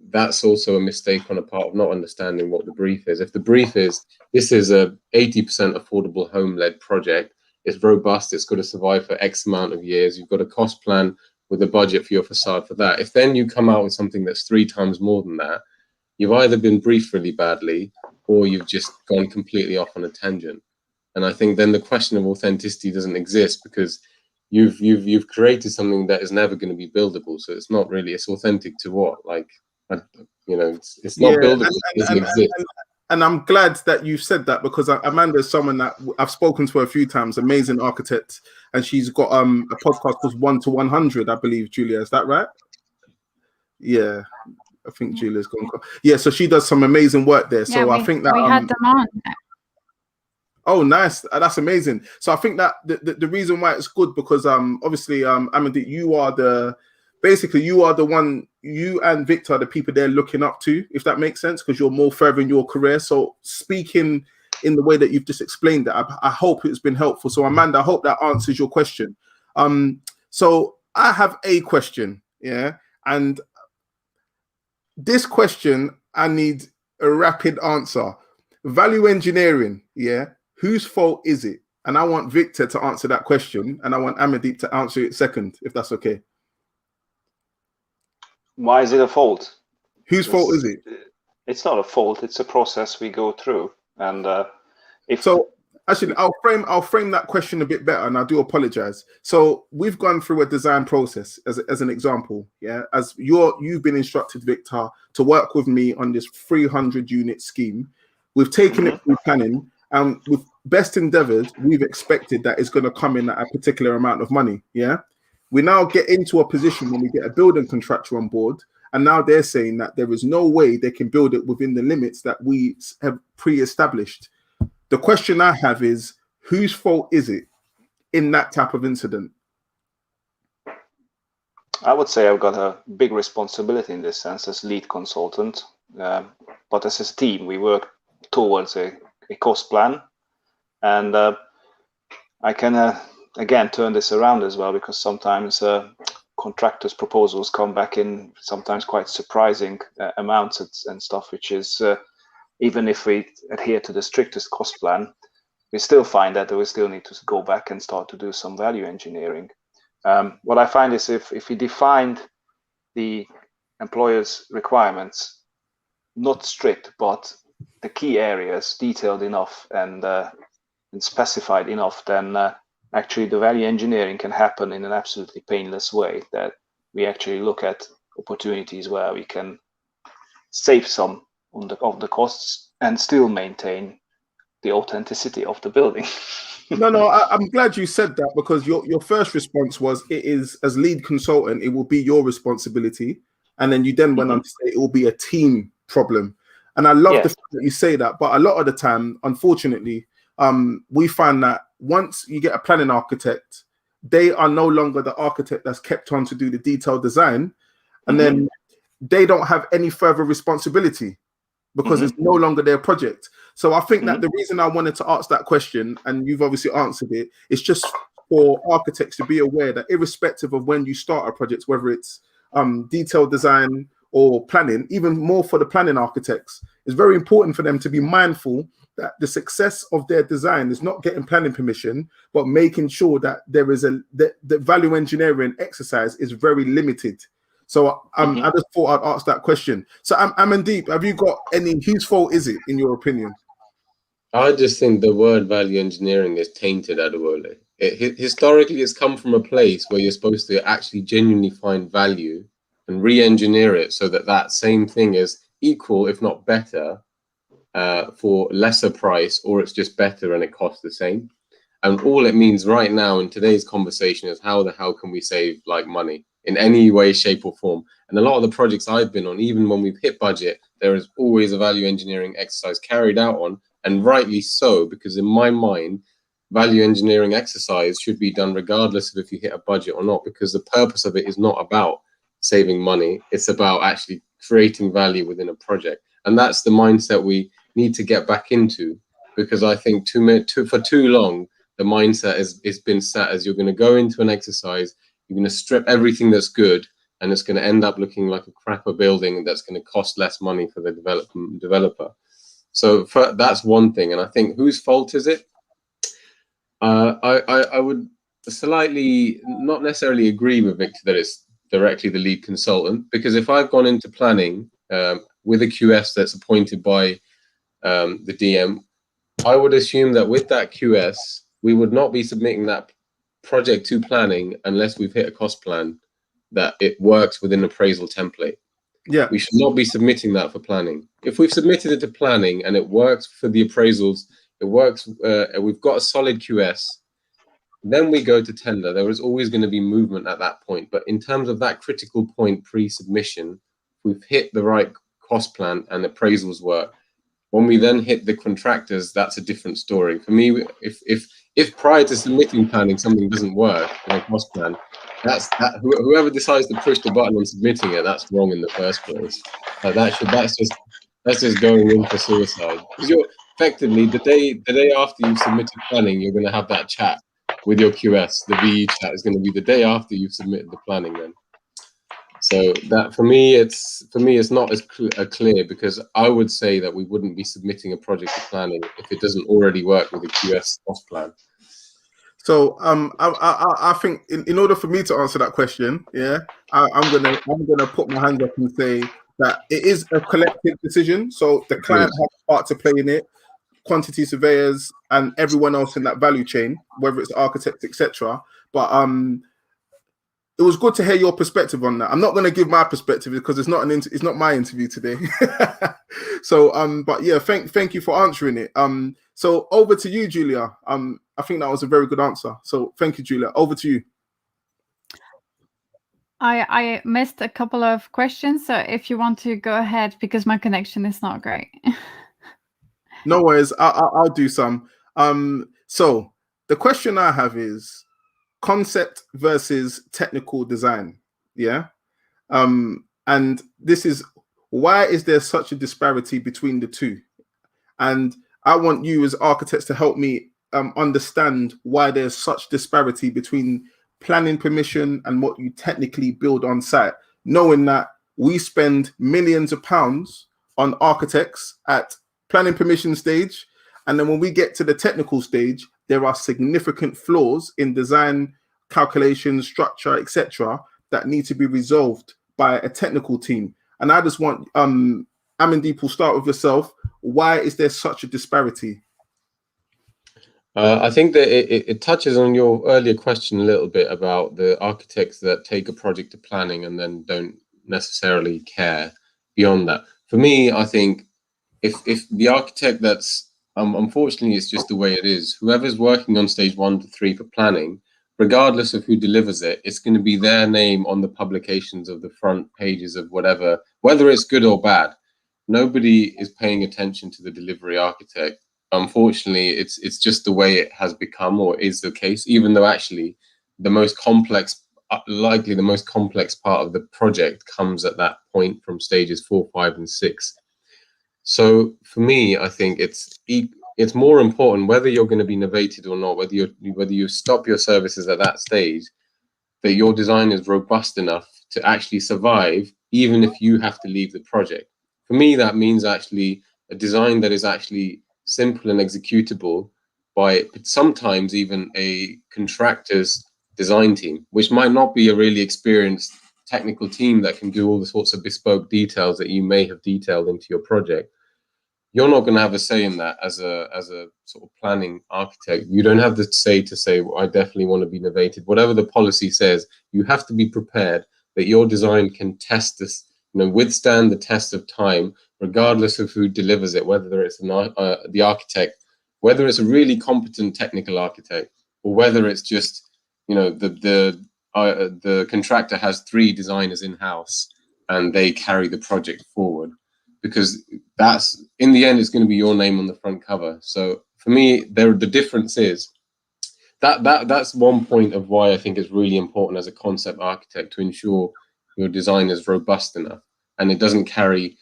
[SPEAKER 3] that's also a mistake on a part of not understanding what the brief is. If the brief is, this is a 80% affordable home-led project, it's robust, it's got to survive for X amount of years, you've got a cost plan with a budget for your facade for that. If then you come out with something that's 3 times more than that, you've either been briefed really badly or you've just gone completely off on a tangent. And I think then the question of authenticity doesn't exist, because you've created something that is never going to be buildable. So it's not really, it's authentic to what? Like, you know, it's not buildable. It doesn't exist.
[SPEAKER 4] And I'm glad that you said that, because Amanda is someone that I've spoken to a few times, amazing architect, and she's got a podcast called 1 to 100, I believe. Julia, is that right? Yeah, I think Julia's gone. Yeah, so she does some amazing work there. So I think that
[SPEAKER 1] we had them on.
[SPEAKER 4] Oh, nice. That's amazing. So I think that the reason why it's good, because obviously Amandeep, you are the one, you and Viktor are the people they're looking up to, if that makes sense, because you're more further in your career. So speaking in the way that you've just explained that, I hope it's been helpful. So Amanda, I hope that answers your question. So I have a question, yeah, and this question I need a rapid answer. Value engineering, yeah. Whose fault is it? And I want Viktor to answer that question, and I want Amandeep to answer it second, if that's okay.
[SPEAKER 5] Why is it a fault?
[SPEAKER 4] Whose fault is it?
[SPEAKER 5] It's not a fault. It's a process we go through, and
[SPEAKER 4] actually, I'll frame that question a bit better, and I do apologize. So we've gone through a design process as an example, yeah. As you've been instructed, Viktor, to work with me on this 300 unit scheme. We've taken it through planning, and with best endeavors, we've expected that it's going to come in at a particular amount of money, yeah. We now get into a position when we get a building contractor on board, and now they're saying that there is no way they can build it within the limits that we have pre-established. The question I have is, whose fault is it in that type of incident?
[SPEAKER 5] I would say I've got a big responsibility in this sense as lead consultant, but as a team, we work towards a cost plan, and I can again turn this around as well, because sometimes contractors' proposals come back in sometimes quite surprising amounts and stuff, which is even if we adhere to the strictest cost plan, we still find that we still need to go back and start to do some value engineering. What I find is if we defined the employer's requirements, not strict, but the key areas detailed enough and specified enough, then actually the value engineering can happen in an absolutely painless way, that we actually look at opportunities where we can save some of the costs and still maintain the authenticity of the building.
[SPEAKER 4] No, I'm glad you said that, because your first response was, it is, as lead consultant, it will be your responsibility. And then you then went on to say it will be a team problem. And I love the fact that you say that. But a lot of the time, unfortunately, we find that once you get a planning architect, they are no longer the architect that's kept on to do the detailed design. And then they don't have any further responsibility, because it's no longer their project. So I think that the reason I wanted to ask that question, and you've obviously answered it, is just for architects to be aware that irrespective of when you start a project, whether it's detailed design or planning, even more for the planning architects, it's very important for them to be mindful that the success of their design is not getting planning permission, but making sure that there is the value engineering exercise is very limited. So I just thought I'd ask that question. So Amandeep, have you got any, whose fault is it, in your opinion?
[SPEAKER 3] I just think the word value engineering is tainted, Adewale. Historically, it's come from a place where you're supposed to actually genuinely find value and re-engineer it so that that same thing is equal, if not better, for lesser price, or it's just better and it costs the same. And all it means right now in today's conversation is, how the hell can we save like money in any way, shape or form? And a lot of the projects I've been on, even when we've hit budget, there is always a value engineering exercise carried out on, and rightly so, because in my mind, value engineering exercise should be done regardless of if you hit a budget or not, because the purpose of it is not about saving money. It's about actually creating value within a project. And that's the mindset we need to get back into, because I think for too long, the mindset has been set as, you're going to go into an exercise, you're going to strip everything that's good, and it's going to end up looking like a crapper building that's going to cost less money for the developer. So that's one thing. And I think, whose fault is it? I would slightly not necessarily agree with Victor that it's directly the lead consultant, because if I've gone into planning with a QS that's appointed by the DM, I would assume that with that QS, we would not be submitting that project to planning unless we've hit a cost plan that it works within appraisal template. Yeah, we should not be submitting that for planning. If we've submitted it to planning and it works for the appraisals, it works, we've got a solid QS, then we go to tender. There is always going to be movement at that point. But in terms of that critical point pre-submission, we've hit the right cost plan and appraisals work. When we then hit the contractors, that's a different story. For me, if prior to submitting planning something doesn't work in a cost plan, whoever decides to push the button on submitting it, that's wrong in the first place. That's just going in for suicide. Because you're effectively the day after you've submitted planning, you're going to have that chat with your QS. The VE chat is going to be the day after you've submitted the planning. Then, so that for me it's not as clear, because I would say that we wouldn't be submitting a project to planning if it doesn't already work with a QS cost plan.
[SPEAKER 4] So I think in order for me to answer that question, yeah, I'm gonna put my hand up and say that it is a collective decision. So the client has a part to play in it, quantity surveyors and everyone else in that value chain, whether it's architects, etc. But it was good to hear your perspective on that. I'm not going to give my perspective because it's not my interview today. So but yeah, thank you for answering it. So over to you, Julia. I think that was a very good answer. So thank you, Julia. Over to you.
[SPEAKER 1] I missed a couple of questions, so if you want to go ahead, because my connection is not great.
[SPEAKER 4] No worries. I'll do some. So the question I have is concept versus technical design. Yeah. And this is, why is there such a disparity between the two? And I want you as architects to help me understand why there's such disparity between planning permission and what you technically build on site, knowing that we spend millions of pounds on architects at planning permission stage, and then when we get to the technical stage, there are significant flaws in design, calculation, structure, etc., that need to be resolved by a technical team. And I just want Amandeep, will start with yourself. Why is there such a disparity?
[SPEAKER 3] I think that it touches on your earlier question a little bit about the architects that take a project to planning and then don't necessarily care beyond that. For me, I think if the architect that's unfortunately it's just the way it is, whoever's working on stage 1 to 3 for planning, regardless of who delivers it, it's going to be their name on the publications of the front pages of whatever, whether it's good or bad. Nobody is paying attention to the delivery architect. Unfortunately, it's just the way it has become, or is the case, even though actually the most complex, likely the most complex part of the project comes at that point from stages 4, 5, and 6. So for me, I think it's more important whether you're going to be novated or not, whether you stop your services at that stage, that your design is robust enough to actually survive, even if you have to leave the project. For me, that means actually a design that is actually simple and executable by sometimes even a contractor's design team, which might not be a really experienced technical team that can do all the sorts of bespoke details that you may have detailed into your project. You're not going to have a say in that as a sort of planning architect. You don't have the say to say, well, I definitely want to be novated. Whatever the policy says, you have to be prepared that your design can test this, withstand the test of time, regardless of who delivers it, whether it's the architect, whether it's a really competent technical architect, or whether it's just, the contractor has 3 designers in-house and they carry the project forward. Because that's, in the end, it's going to be your name on the front cover. So for me, the difference is that's one point of why I think it's really important as a concept architect to ensure your design is robust enough and it doesn't carry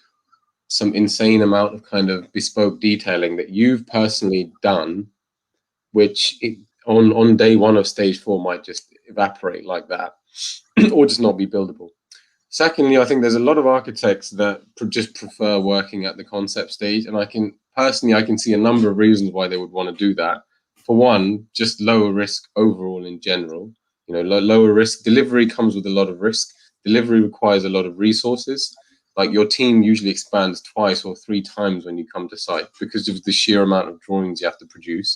[SPEAKER 3] some insane amount of kind of bespoke detailing that you've personally done, which on day 1 of stage 4 might just evaporate like that or just not be buildable. Secondly, I think there's a lot of architects that just prefer working at the concept stage, and I can see a number of reasons why they would want to do that. For one, just lower risk overall in general. Lower risk. Delivery comes with a lot of risk. Delivery requires a lot of resources. Like your team usually expands 2 or 3 times when you come to site because of the sheer amount of drawings you have to produce.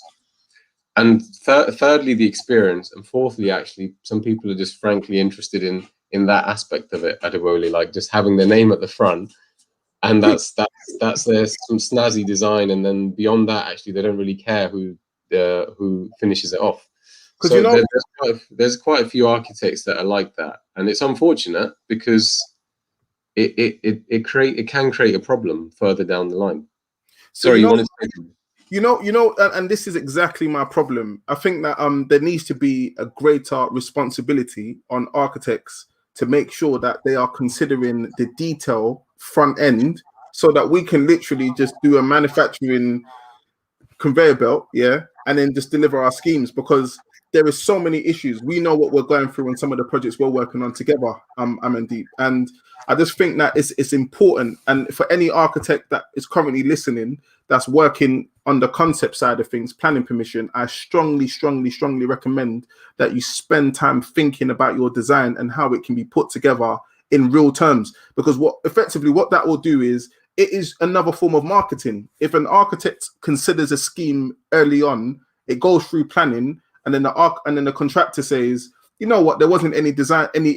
[SPEAKER 3] And thirdly, the experience. And fourthly, actually, some people are just frankly interested in that aspect of it, Adewole, like just having their name at the front, and that's their some snazzy design, and then beyond that, actually, they don't really care who finishes it off. So there's quite a few architects that are like that, and it's unfortunate because it can create a problem further down the line. Sorry, you wanted to say?
[SPEAKER 4] And this is exactly my problem. I think that there needs to be a greater responsibility on architects to make sure that they are considering the detail front end so that we can literally just do a manufacturing conveyor belt, and then just deliver our schemes, because there is so many issues. We know what we're going through in some of the projects we're working on together, Amandeep. And I just think that it's important. And for any architect that is currently listening, that's working on the concept side of things, planning permission, I strongly, strongly, strongly recommend that you spend time thinking about your design and how it can be put together in real terms. Because what that will do is, it is another form of marketing. If an architect considers a scheme early on, it goes through planning, and then the contractor says, you know what, there wasn't any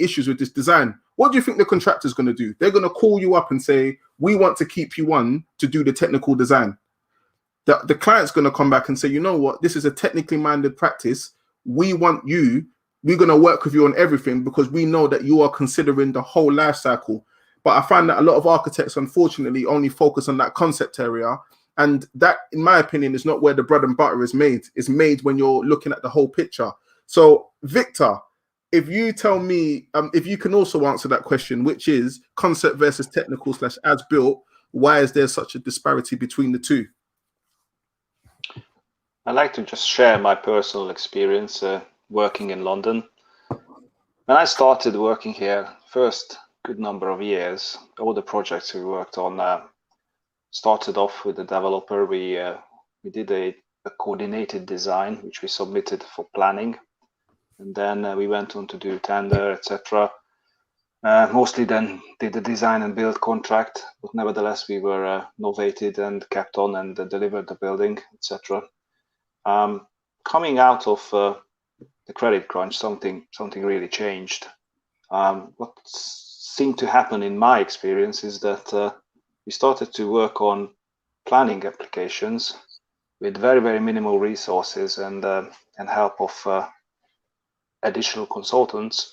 [SPEAKER 4] issues with this design. What do you think the contractor's going to do? They're going to call you up and say, we want to keep you on to do the technical design. The client's going to come back and say, you know what, this is a technically minded practice. We want you. We're going to work with you on everything because we know that you are considering the whole life cycle. But I find that a lot of architects, unfortunately, only focus on that concept area. And that, in my opinion, is not where the bread and butter is made. It's made when you're looking at the whole picture. So, Viktor, if you tell me, if you can also answer that question, which is concept versus technical / as built, why is there such a disparity between the two?
[SPEAKER 5] I'd like to just share my personal experience working in London. When I started working here, first good number of years, all the projects we worked on started off with the developer. We did a coordinated design, which we submitted for planning. And then we went on to do tender, etc. Mostly then did the design and build contract, but nevertheless we were novated and kept on and delivered the building, etc. Coming out of the credit crunch, something really changed. What seemed to happen in my experience is that we started to work on planning applications with very, very minimal resources and help of additional consultants.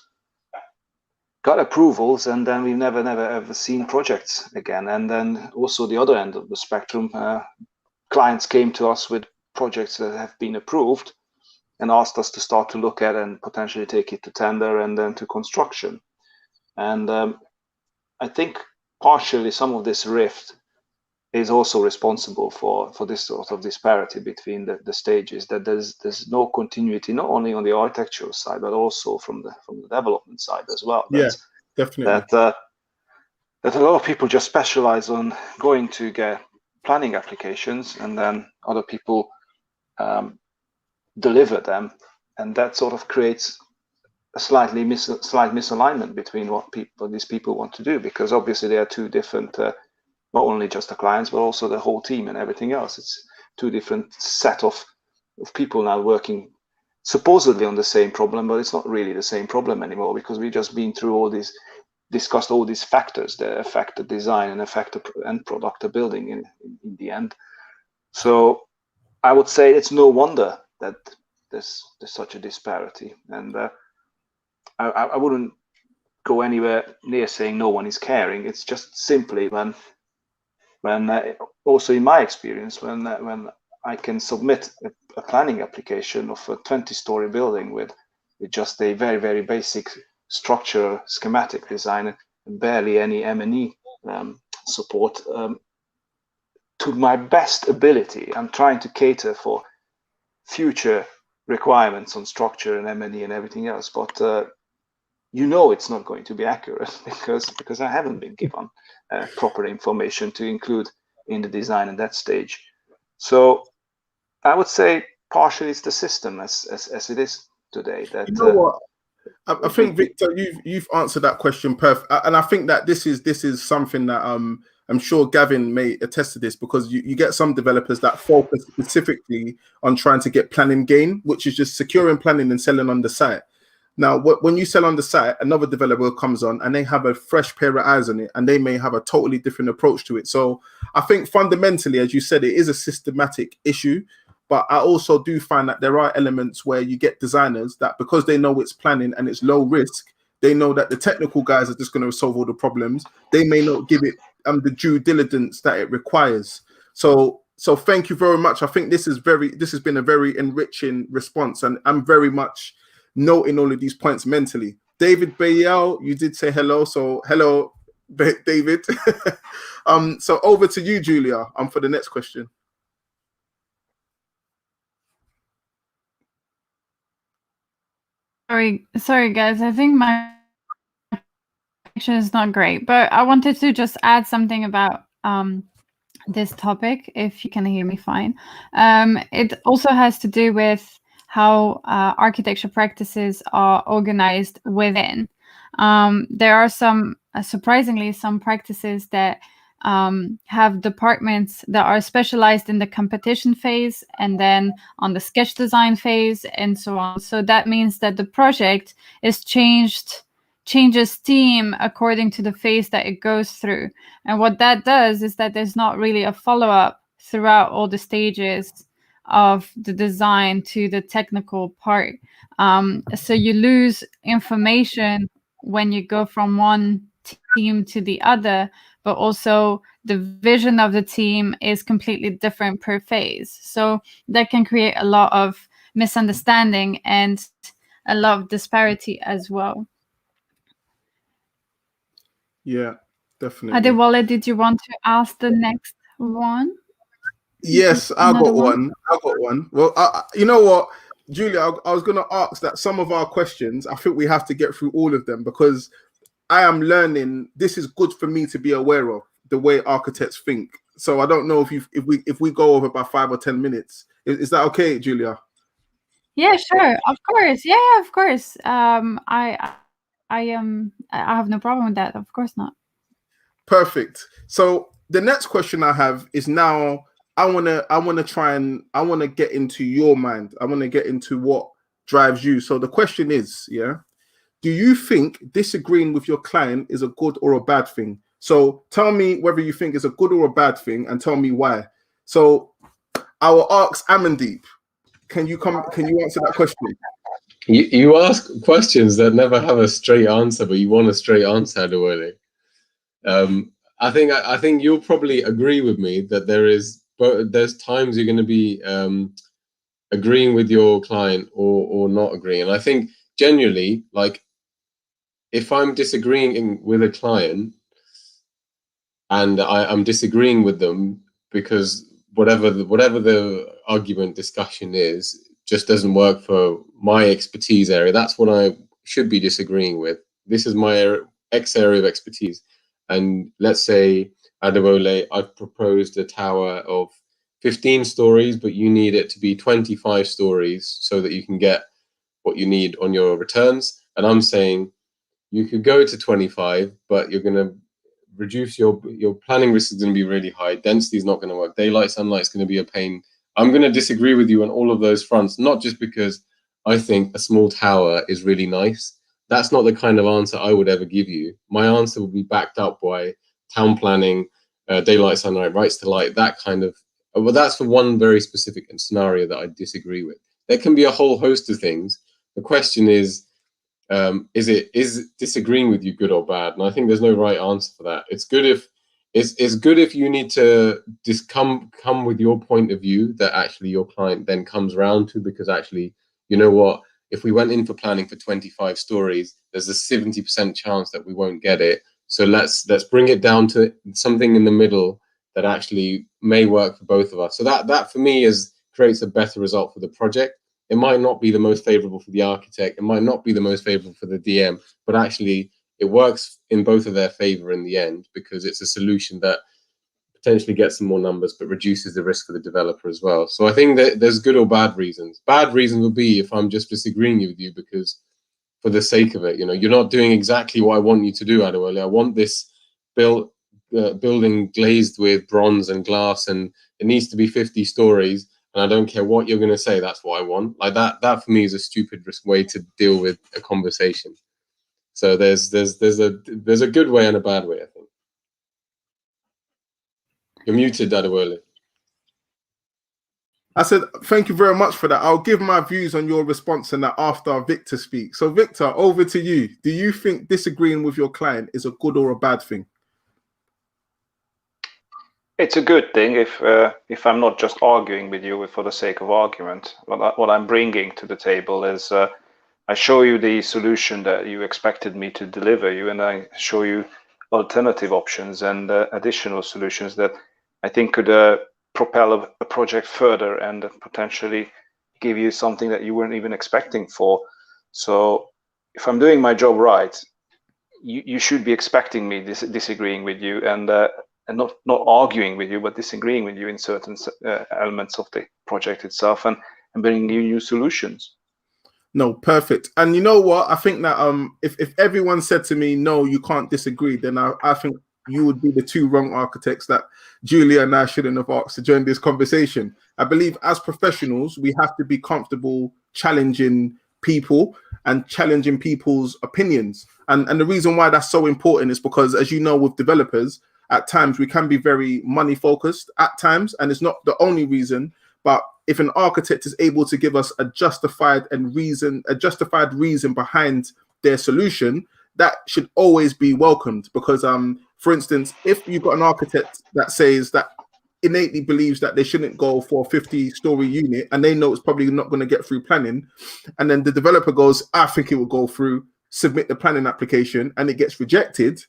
[SPEAKER 5] Got approvals, and then we've never ever seen projects again. And then also the other end of the spectrum, clients came to us with projects that have been approved and asked us to start to look at and potentially take it to tender and then to construction. And I think partially some of this rift is also responsible for this sort of disparity between the stages, that there's no continuity, not only on the architectural side, but also from the development side as well.
[SPEAKER 4] Yeah, definitely.
[SPEAKER 5] That a lot of people just specialize on going to get planning applications, and then other people deliver them, and that sort of creates a slight misalignment between what these people want to do, because obviously they are two different, not only just the clients, but also the whole team and everything else. It's two different set of people now working supposedly on the same problem, but it's not really the same problem anymore, because we've just been through discussed all these factors that affect the design and affect the end product, the building in the end. So I would say it's no wonder that there's such a disparity. And I wouldn't go anywhere near saying no one is caring. It's just simply when also in my experience, when I can submit a planning application of a 20-story building with just a very, very basic structure schematic design and barely any M&E support, to my best ability, I'm trying to cater for future requirements on structure and M&E and everything else, but it's not going to be accurate because I haven't been given proper information to include in the design at that stage. So I would say partially it's the system as it is today. That
[SPEAKER 4] you know what? I think, Victor, you've answered that question perfect, and I think that this is something that I'm sure Gavin may attest to this, because you get some developers that focus specifically on trying to get planning gain, which is just securing planning and selling on the site. Now, when you sell on the site, another developer comes on and they have a fresh pair of eyes on it, and they may have a totally different approach to it. So I think fundamentally, as you said, it is a systematic issue. But I also do find that there are elements where you get designers that, because they know it's planning and it's low risk, they know that the technical guys are just going to solve all the problems. They may not give it the due diligence that it requires. So thank you very much. I think this has been a very enriching response, and I'm very much noting all of these points mentally. David Bayel, you did say hello. So hello, David. So over to you, Julia, for the next question.
[SPEAKER 1] Sorry, guys. I think my connection is not great, but I wanted to just add something about this topic, if you can hear me fine. It also has to do with how architecture practices are organized within. There are surprisingly some practices that have departments that are specialized in the competition phase and then on the sketch design phase and so on. So that means that the project is changes theme according to the phase that it goes through. And what that does is that there's not really a follow-up throughout all the stages of the design to the technical part. So you lose information when you go from one team to the other, but also the vision of the team is completely different per phase. So that can create a lot of misunderstanding and a lot of disparity as well.
[SPEAKER 4] Yeah, definitely.
[SPEAKER 1] Adewale, did you want to ask the next one?
[SPEAKER 4] Yes, I got one. Well, you know what, Julia, I was going to ask that some of our questions, I think we have to get through all of them, because I am learning. This is good for me to be aware of the way architects think. So I don't know if we go over by 5 or 10 minutes. Is that okay, Julia?
[SPEAKER 1] Yeah, sure. Of course. Yeah, of course. I am I have no problem with that. Of course not.
[SPEAKER 4] Perfect. So the next question I have is now I want to get into your mind. I want to get into what drives you. So the question is, do you think disagreeing with your client is a good or a bad thing? So tell me whether you think it's a good or a bad thing, and tell me why. So I will ask Amandeep. Can you answer that question?
[SPEAKER 3] You ask questions that never have a straight answer, but you want a straight answer, Adewale. I think you'll probably agree with me that there's times you're going to be agreeing with your client or not agreeing. And I think generally, like, if I'm disagreeing with a client and I'm disagreeing with them because whatever the argument discussion is just doesn't work for my expertise area, that's what I should be disagreeing with. This is my X area of expertise. And let's say, Adewale, I've proposed a tower of 15 stories, but you need it to be 25 stories so that you can get what you need on your returns. And I'm saying you could go to 25, but you're going to reduce your planning risk is going to be really high. Density is not going to work. Daylight, sunlight is going to be a pain. I'm going to disagree with you on all of those fronts, not just because I think a small tower is really nice. That's not the kind of answer I would ever give you. My answer would be backed up by town planning, daylight, sunlight, rights to light, that kind of. Well, that's for one very specific scenario that I disagree with. There can be a whole host of things. The question is disagreeing with you good or bad? And I think there's no right answer for that. It's good if you need to just come with your point of view that actually your client then comes around to, because actually, you know what, if we went in for planning for 25 stories, there's a 70% chance that we won't get it. So let's bring it down to something in the middle that actually may work for both of us. So that for me creates a better result for the project. It might not be the most favorable for the architect. It might not be the most favorable for the DM, but actually it works in both of their favor in the end, because it's a solution that potentially gets some more numbers, but reduces the risk for the developer as well. So I think that there's good or bad reasons. Bad reason would be if I'm just disagreeing with you because for the sake of it, you're not doing exactly what I want you to do, Adewale. I want this building glazed with bronze and glass, and it needs to be 50 stories. And I don't care what you're going to say. That's what I want. Like that for me is a stupid way to deal with a conversation. So there's a good way and a bad way, I think. You're muted, Adewale.
[SPEAKER 4] I said, thank you very much for that. I'll give my views on your response and that after Viktor speaks. So Viktor, over to you. Do you think disagreeing with your client is a good or a bad thing?
[SPEAKER 5] It's a good thing if I'm not just arguing with you for the sake of argument. What I'm bringing to the table is I show you the solution that you expected me to deliver you, and I show you alternative options and additional solutions that I think could propel a project further and potentially give you something that you weren't even expecting for. So if I'm doing my job right, you should be expecting me disagreeing with you and not arguing with you, but disagreeing with you in certain elements of the project itself, and bringing you new solutions.
[SPEAKER 4] No, perfect. And you know what? I think that if everyone said to me, no, you can't disagree, then I think you would be the two wrong architects that Julia and I shouldn't have asked to join this conversation. I believe as professionals, we have to be comfortable challenging people and challenging people's opinions. And the reason why that's so important is because, as you know, with developers, at times we can be very money focused at times, and it's not the only reason, but if an architect is able to give us a justified reason behind their solution, that should always be welcomed. Because for instance, if you've got an architect that says that innately believes that they shouldn't go for a 50-story unit, and they know it's probably not going to get through planning, and then the developer goes, I think it will go through, submit the planning application, and it gets rejected,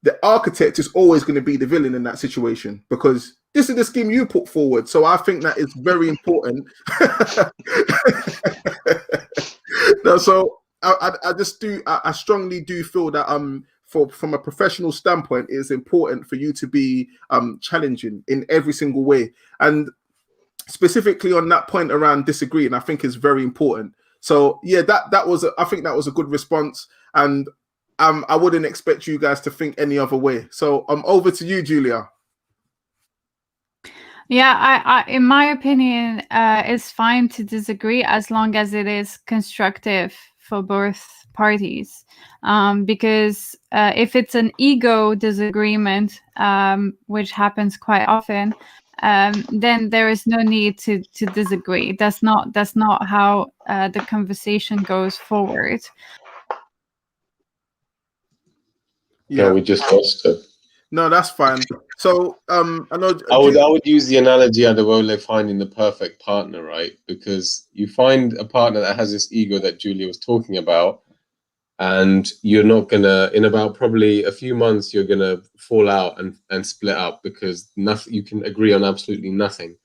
[SPEAKER 4] the architect is always going to be the villain in that situation, because this is the scheme you put forward. So I think that is very important. No, so I strongly do feel that from a professional standpoint, it's important for you to be challenging in every single way. And specifically on that point around disagreeing, I think is very important. So yeah, I think that was a good response. and I wouldn't expect you guys to think any other way. So over to you, Julia.
[SPEAKER 1] Yeah, I in my opinion, it's fine to disagree as long as it is constructive for both parties. Because if it's an ego disagreement, which happens quite often, then there is no need to disagree. That's not how the conversation goes forward.
[SPEAKER 3] Yeah, we just lost it.
[SPEAKER 4] No, that's fine. So I know
[SPEAKER 3] I would use the analogy Adewale finding the perfect partner, right? Because you find a partner that has this ego that Julia was talking about, and you're not gonna, in about probably a few months, you're gonna fall out and split up because nothing, you can agree on absolutely nothing.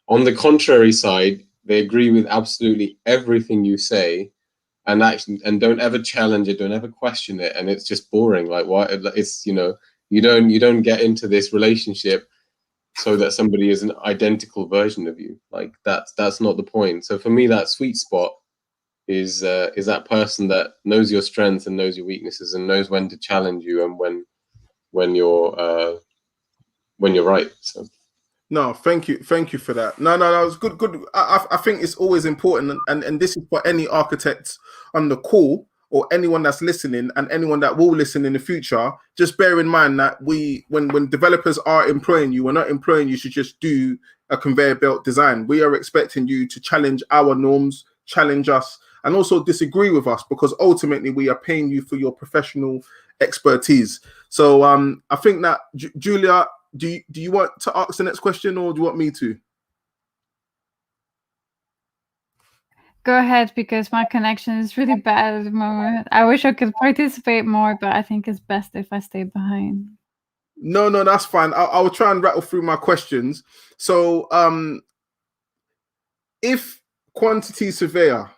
[SPEAKER 3] On the contrary side, they agree with absolutely everything you say, and don't ever challenge it, don't ever question it, and it's just boring. Like, why? It's, you don't get into this relationship so that somebody is an identical version of you. Like, that's not the point. So for me, that sweet spot is that person that knows your strengths and knows your weaknesses and knows when to challenge you and when you're right. So.
[SPEAKER 4] No, thank you for that. No, it's good. I think it's always important, and this is for any architects on the call or anyone that's listening and anyone that will listen in the future. Just bear in mind that when developers are employing you, we're not employing you to just do a conveyor belt design. We are expecting you to challenge our norms, challenge us, and also disagree with us, because ultimately we are paying you for your professional expertise. So I think that Julia, do you want to ask the next question, or do you want me to?
[SPEAKER 1] Go ahead, because my connection is really bad at the moment. I wish I could participate more, but I think it's best if I stay behind.
[SPEAKER 4] No, that's fine. I'll try and rattle through my questions. So if quantity surveyor,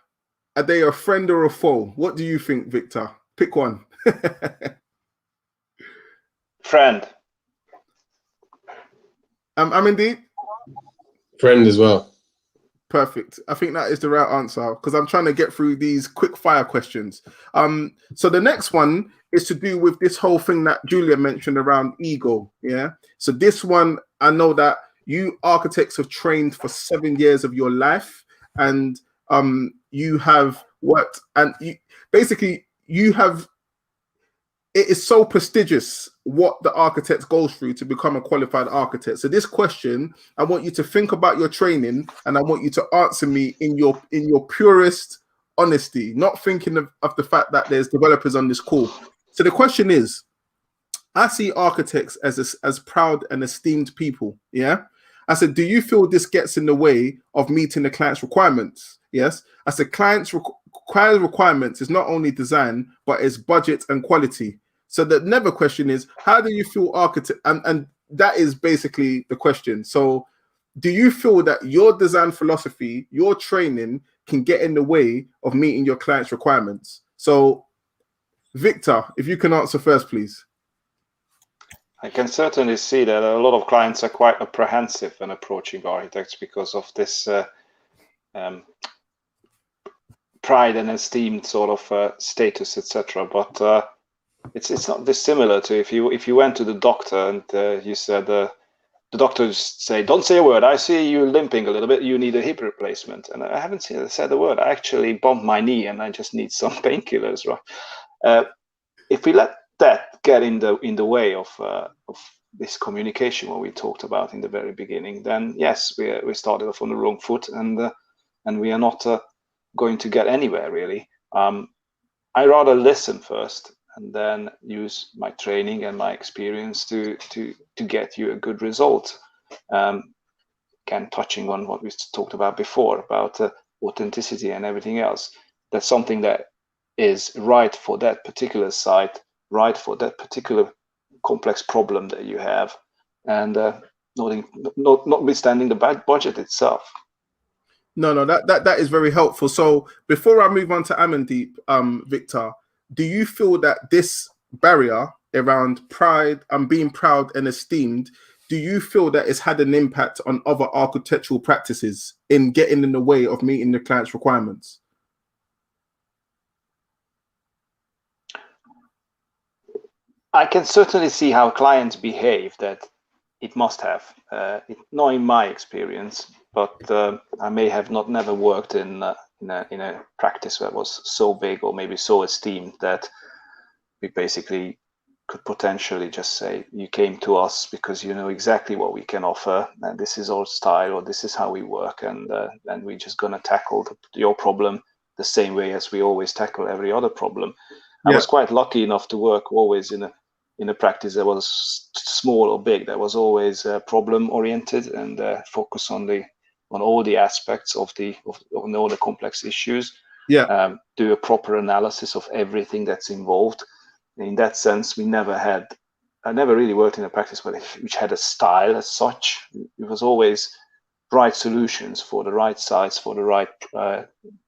[SPEAKER 4] are they a friend or a foe? What do you think, Victor? Pick one.
[SPEAKER 5] Friend.
[SPEAKER 4] Amandeep?
[SPEAKER 3] Friend as well.
[SPEAKER 4] Perfect. I think that is the right answer, because I'm trying to get through these quick fire questions. So the next one is to do with this whole thing that Julia mentioned around ego. Yeah. So this one, I know that you architects have trained for 7 years of your life, and you have worked, and you have. It is so prestigious what the architect goes through to become a qualified architect. So this question, I want you to think about your training, and I want you to answer me in your purest honesty, not thinking of the fact that there's developers on this call. So the question is, I see architects as proud and esteemed people. Yeah. I said, do you feel this gets in the way of meeting the client's requirements? Yes. I said, client's requirements is not only design, but it's budget and quality. So the never question is, how do you feel architect? And that is basically the question. So do you feel that your design philosophy, your training can get in the way of meeting your client's requirements? So Victor, if you can answer first, please.
[SPEAKER 5] I can certainly see that a lot of clients are quite apprehensive when approaching architects because of this pride and esteemed sort of status, etc. But it's not dissimilar to if you went to the doctor and you said the doctors say, don't say a word, I see you limping a little bit, you need a hip replacement, and I haven't said a word, I actually bumped my knee and I just need some painkillers, right? If we let that get in the way of this communication, what we talked about in the very beginning, then yes, we started off on the wrong foot, and we are not going to get anywhere really. I rather listen first and then use my training and my experience to get you a good result. Again, touching on what we talked about before about authenticity and everything else. That's something that is right for that particular site, right for that particular complex problem that you have, and notwithstanding the budget itself.
[SPEAKER 4] No, that is very helpful. So before I move on to Amandeep, Victor, do you feel that this barrier around pride and being proud and esteemed, do you feel that it's had an impact on other architectural practices in getting in the way of meeting the client's requirements?
[SPEAKER 5] I can certainly see how clients behave. That it must have, not in my experience, but I may have never worked in a practice that was so big or maybe so esteemed that we basically could potentially just say, you came to us because you know exactly what we can offer, and this is our style, or this is how we work, and we're just going to tackle your problem the same way as we always tackle every other problem. I was quite lucky enough to work always in a practice that was small or big, that was always problem oriented and focus on all the aspects of all the complex issues. Do a proper analysis of everything that's involved. In that sense, I never really worked in a practice which had a style as such. It was always right solutions for the right sites, for the right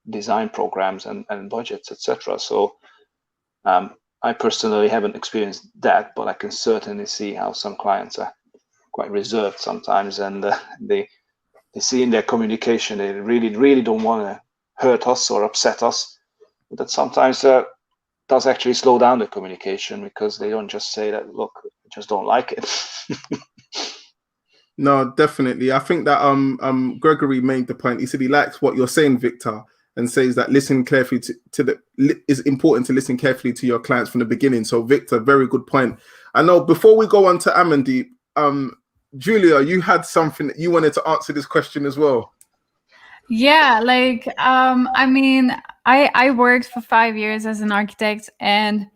[SPEAKER 5] design programs and budgets, etc. So I personally haven't experienced that, but I can certainly see how some clients are quite reserved sometimes, and they see in their communication they really don't want to hurt us or upset us. But that sometimes does actually slow down the communication, because they don't just say that, look, I just don't like it.
[SPEAKER 4] No, definitely. I think that Gregory made the point. He said he likes what you're saying, Victor, and says that listen carefully is important to listen carefully to your clients from the beginning. So Victor, very good point. I know before we go on to Amandeep, Julia, you had something that you wanted to answer this question as well.
[SPEAKER 1] Yeah, like I mean, I worked for 5 years as an architect, and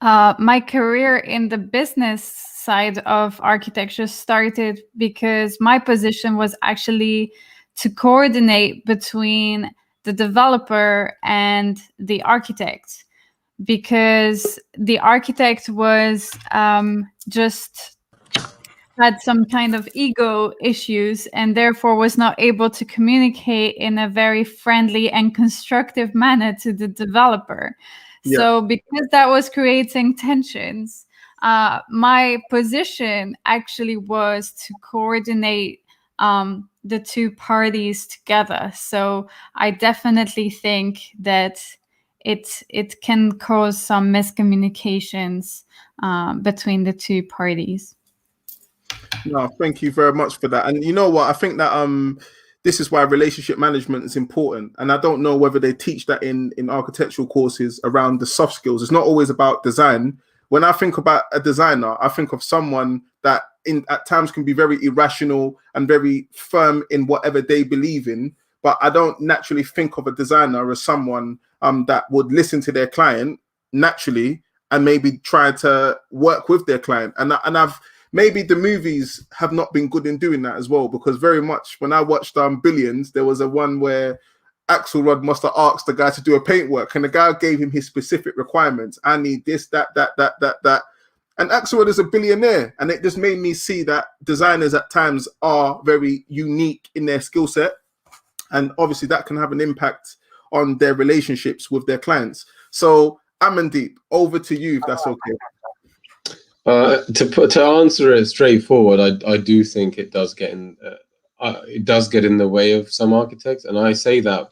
[SPEAKER 1] my career in the business side of architecture started because my position was actually to coordinate between the developer and the architect, because the architect was just had some kind of ego issues and therefore was not able to communicate in a very friendly and constructive manner to the developer.
[SPEAKER 4] Yeah.
[SPEAKER 1] So because that was creating tensions, my position actually was to coordinate the two parties together. So I definitely think that it can cause some miscommunications between the two parties.
[SPEAKER 4] No, thank you very much for that. And you know what? I think that this is why relationship management is important. And I don't know whether they teach that in architectural courses around the soft skills. It's not always about design. When I think about a designer, I think of someone that at times can be very irrational and very firm in whatever they believe in. But I don't naturally think of a designer as someone that would listen to their client naturally and maybe try to work with their client. And maybe the movies have not been good in doing that as well, because very much when I watched Billions, there was a one where Axelrod must have asked the guy to do a paintwork, and the guy gave him his specific requirements. I need this, that. And Axelrod is a billionaire, and it just made me see that designers at times are very unique in their skill set, and obviously that can have an impact on their relationships with their clients. So Amandeep, over to you, if that's okay.
[SPEAKER 3] To answer it straightforward, I do think it does get in the way of some architects, and I say that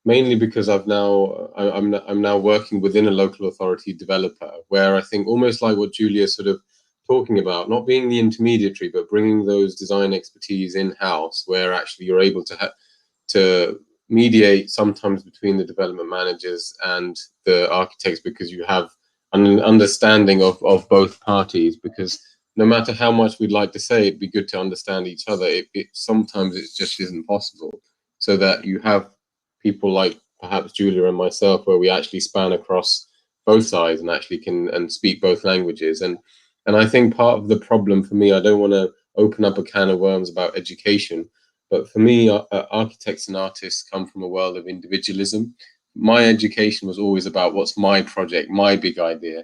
[SPEAKER 3] mainly because I'm now working within a local authority developer, where I think almost like what Julia's sort of talking about, not being the intermediary, but bringing those design expertise in-house, where actually you're able to mediate sometimes between the development managers and the architects, because you have an understanding of both parties. Because no matter how much we'd like to say it'd be good to understand each other, it sometimes it just isn't possible. So that you have people like perhaps Julia and myself, where we actually span across both sides and actually can speak both languages. And I think part of the problem for me, I don't want to open up a can of worms about education, but for me, architects and artists come from a world of individualism. My education was always about what's my project, my big idea.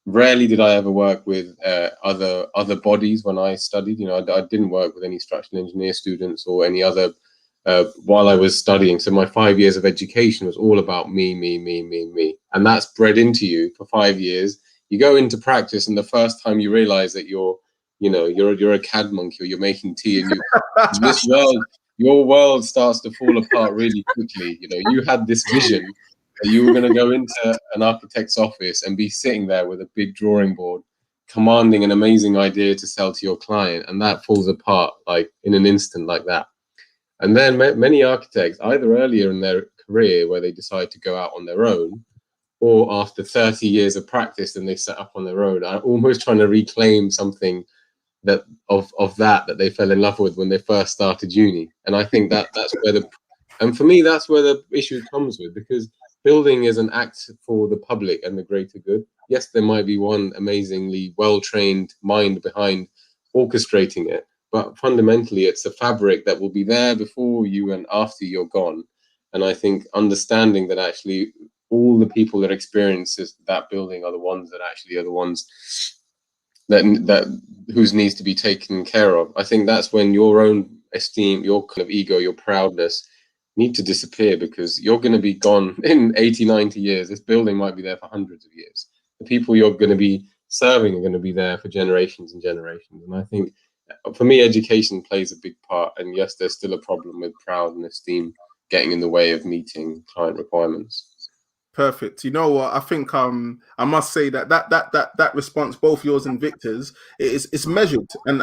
[SPEAKER 3] Rarely did I ever work with other bodies when I studied. You know, I didn't work with any structural engineer students or any other while I was studying. So my 5 years of education was all about me. And that's bred into you for 5 years. You go into practice, and the first time you realize that you're a CAD monkey, or you're making tea, and your world starts to fall apart really quickly. You know, you had this vision that you were going to go into an architect's office and be sitting there with a big drawing board commanding an amazing idea to sell to your client, and that falls apart like in an instant like that. And then many architects, either earlier in their career where they decide to go out on their own, or after 30 years of practice and they set up on their own, are almost trying to reclaim something that that they fell in love with when they first started uni. And I think that's where and for me, that's where the issue comes with, because building is an act for the public and the greater good. Yes, there might be one amazingly well-trained mind behind orchestrating it, but fundamentally it's a fabric that will be there before you and after you're gone. And I think understanding that actually all the people that experience that building are the ones that actually are the ones that whose needs to be taken care of. I think that's when your own esteem, your kind of ego, your proudness need to disappear, because you're going to be gone in 80, 90 years. This building might be there for hundreds of years. The people you're going to be serving are going to be there for generations and generations. And I think for me, education plays a big part. And yes, there's still a problem with pride and esteem getting in the way of meeting client requirements.
[SPEAKER 4] Perfect. You know what? I think I must say that response, both yours and Victor's, it's measured, and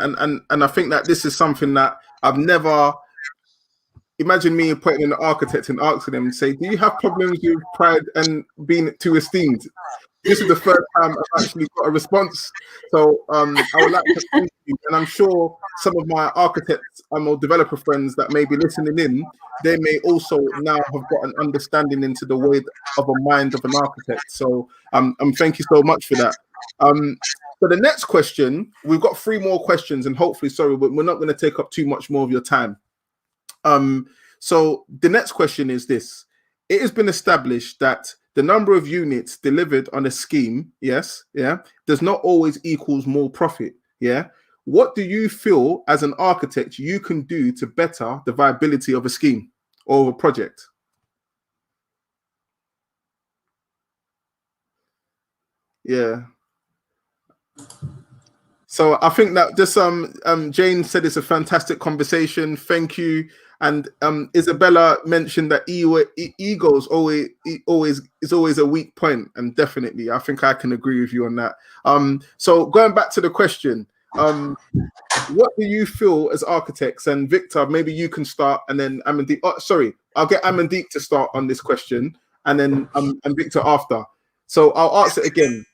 [SPEAKER 4] I think that this is something that I've never. Imagine me putting an architect and asking them, say, do you have problems with pride and being too esteemed? This is the first time I've actually got a response. So I would like to thank you. And I'm sure some of my architects or developer friends that may be listening in, they may also now have got an understanding into the way of a mind of an architect. So thank you so much for that. So the next question, we've got 3 more questions, and hopefully, sorry, we're not going to take up too much more of your time. So the next question is this. It has been established that the number of units delivered on a scheme, does not always equals more profit. What do you feel as an architect you can do to better the viability of a scheme or a project? Yeah. So I think that just Jane said it's a fantastic conversation. Thank you. And Isabella mentioned that ego is always a weak point, and definitely I think I can agree with you on that. So going back to the question, what do you feel as architects? And Victor, maybe you can start, and then Amandeep. Oh, sorry, I'll get Amandeep to start on this question, and then and Victor after. So I'll ask it again.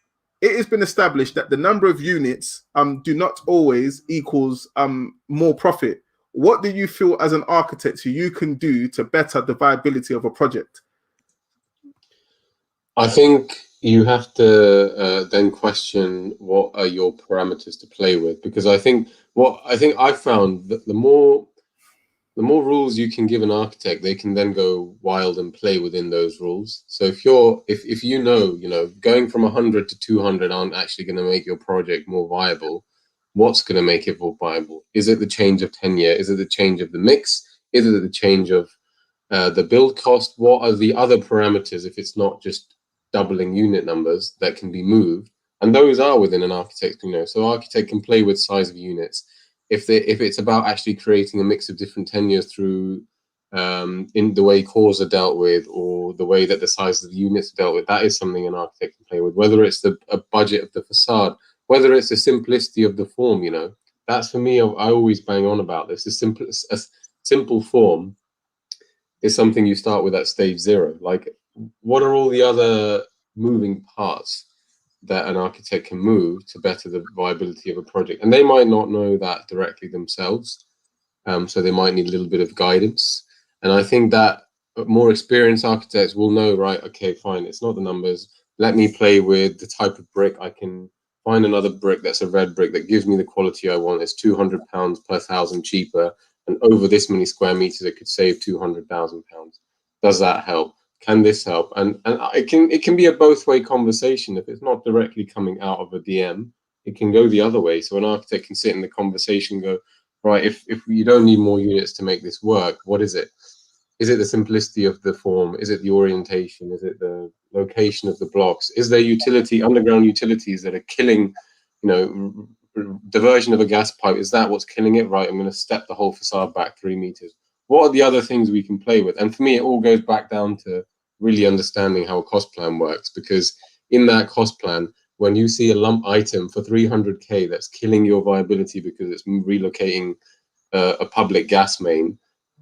[SPEAKER 4] It has been established that the number of units do not always equals more profit. What do you feel as an architect you can do to better the viability of a project?
[SPEAKER 3] I think you have to then question what are your parameters to play with, because I think I've found that the more rules you can give an architect, they can then go wild and play within those rules. So if you know going from 100 to 200 aren't actually going to make your project more viable, what's going to make it more viable? Is it the change of tenure? Is it the change of the mix? Is it the change of the build cost? What are the other parameters, if it's not just doubling unit numbers, that can be moved? And those are within an architect, so architect can play with size of units. If it's about actually creating a mix of different tenures through in the way cores are dealt with, or the way that the size of the units are dealt with, that is something an architect can play with. Whether it's a budget of the facade, whether it's the simplicity of the form, that's for me. I always bang on about this. A simple form is something you start with at stage 0. Like, what are all the other moving parts that an architect can move to better the viability of a project? And they might not know that directly themselves, so they might need a little bit of guidance. And I think that more experienced architects will know, right, okay, fine, it's not the numbers. Let me play with the type of brick. I can find another brick that's a red brick that gives me the quality I want. It's £200 per 1,000 cheaper, and over this many square meters, it could save £200,000. Does that help? Can this help? And it can be a both-way conversation. If it's not directly coming out of a DM, it can go the other way. So an architect can sit in the conversation and go, right, if you don't need more units to make this work, what is it? Is it the simplicity of the form? Is it the orientation? Is it the location of the blocks? Is there underground utilities that are killing, diversion of a gas pipe? Is that what's killing it? Right, I'm going to step the whole facade back 3 meters. What are the other things we can play with? And for me, it all goes back down to really understanding how a cost plan works, because in that cost plan, when you see a lump item for 300K that's killing your viability because it's relocating a public gas main,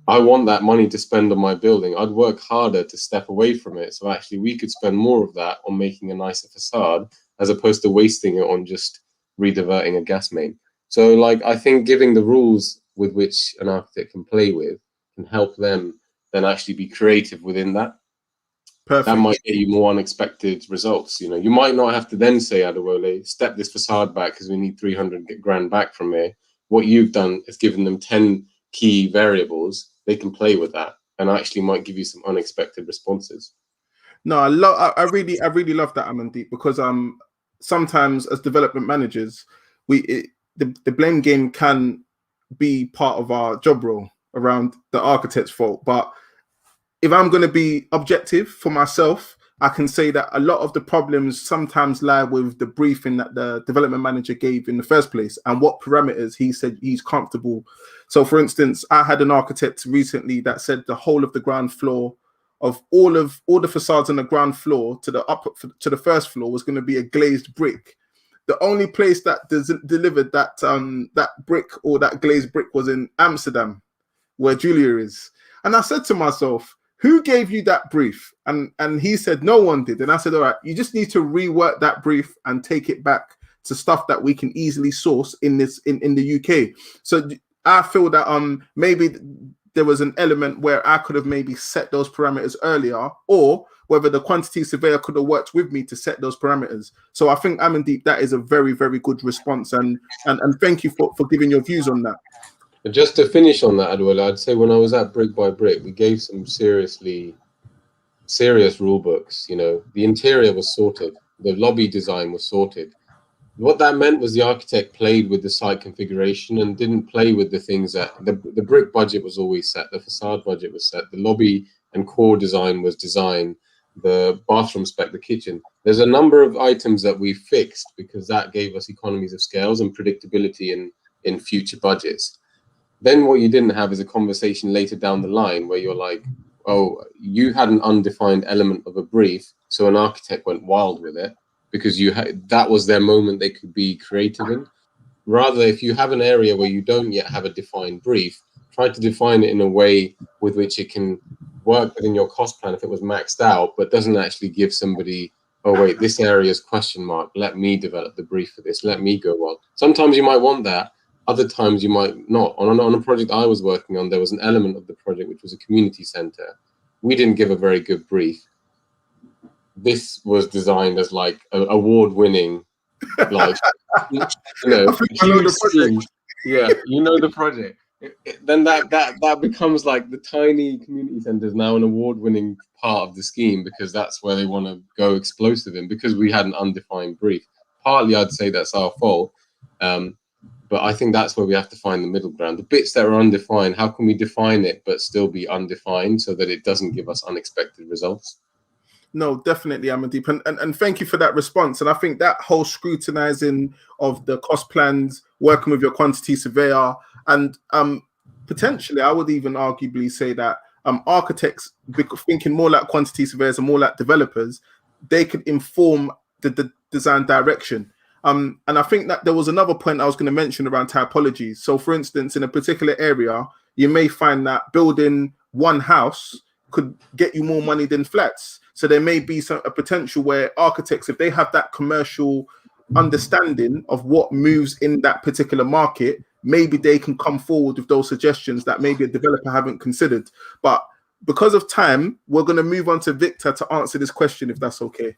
[SPEAKER 3] I want that money to spend on my building. I'd work harder to step away from it. So actually we could spend more of that on making a nicer facade as opposed to wasting it on just rediverting a gas main. So like, I think giving the rules with which an architect can play with can help them then actually be creative within that.
[SPEAKER 4] Perfect.
[SPEAKER 3] That might get you more unexpected results. You know, you might not have to then say, Adewale, step this facade back because we need 300 grand back from here. What you've done is given them 10 key variables. They can play with that and actually might give you some unexpected responses.
[SPEAKER 4] No, I really love that, Amandeep, because sometimes as development managers, the blame game can be part of our job role around the architect's fault. But if I'm going to be objective for myself, I can say that a lot of the problems sometimes lie with the briefing that the development manager gave in the first place and what parameters he said he's comfortable. So, for instance, I had an architect recently that said the whole of the ground floor of all the facades on the ground floor to the first floor was going to be a glazed brick. The only place that delivered that that brick or that glazed brick was in Amsterdam, where Julia is. And I said to myself, who gave you that brief? And he said, no one did. And I said, all right, you just need to rework that brief and take it back to stuff that we can easily source in the UK. So I feel that maybe there was an element where I could have maybe set those parameters earlier, or whether the quantity surveyor could have worked with me to set those parameters. So I think, Amandeep, that is a very, very good response. And thank you for giving your views on that.
[SPEAKER 3] Just to finish on that, Adewale, I'd say when I was at Brick by Brick, we gave some serious rule books. You know, the interior was sorted, the lobby design was sorted. What that meant was the architect played with the site configuration and didn't play with the things that the brick budget was always set, the facade budget was set, the lobby and core design was designed, the bathroom spec, the kitchen. There's a number of items that we fixed because that gave us economies of scales and predictability in future budgets. Then what you didn't have is a conversation later down the line where you're like, oh, you had an undefined element of a brief, so an architect went wild with it because that was their moment they could be creative in. Rather, if you have an area where you don't yet have a defined brief, try to define it in a way with which it can work within your cost plan if it was maxed out, but doesn't actually give somebody, oh wait, this area is question mark, let me develop the brief for this, let me go wild. Sometimes you might want that. Other times you might not. On a project I was working on, there was an element of the project which was a community center. We didn't give a very good brief. This was designed as like an award-winning, like, you know, huge scheme. Yeah, you know the project. Then that becomes like the tiny community center is now an award-winning part of the scheme because that's where they want to go explosive in because we had an undefined brief. Partly, I'd say that's our fault. But I think that's where we have to find the middle ground. The bits that are undefined, how can we define it but still be undefined so that it doesn't give us unexpected results?
[SPEAKER 4] No, definitely, Amandeep. And thank you for that response. And I think that whole scrutinizing of the cost plans, working with your quantity surveyor, and potentially, I would even arguably say that architects, thinking more like quantity surveyors and more like developers, they could inform the design direction. And I think that there was another point I was going to mention around typologies. So, for instance, in a particular area, you may find that building one house could get you more money than flats. So there may be a potential where architects, if they have that commercial understanding of what moves in that particular market, maybe they can come forward with those suggestions that maybe a developer haven't considered. But because of time, we're going to move on to Viktor to answer this question, if that's okay.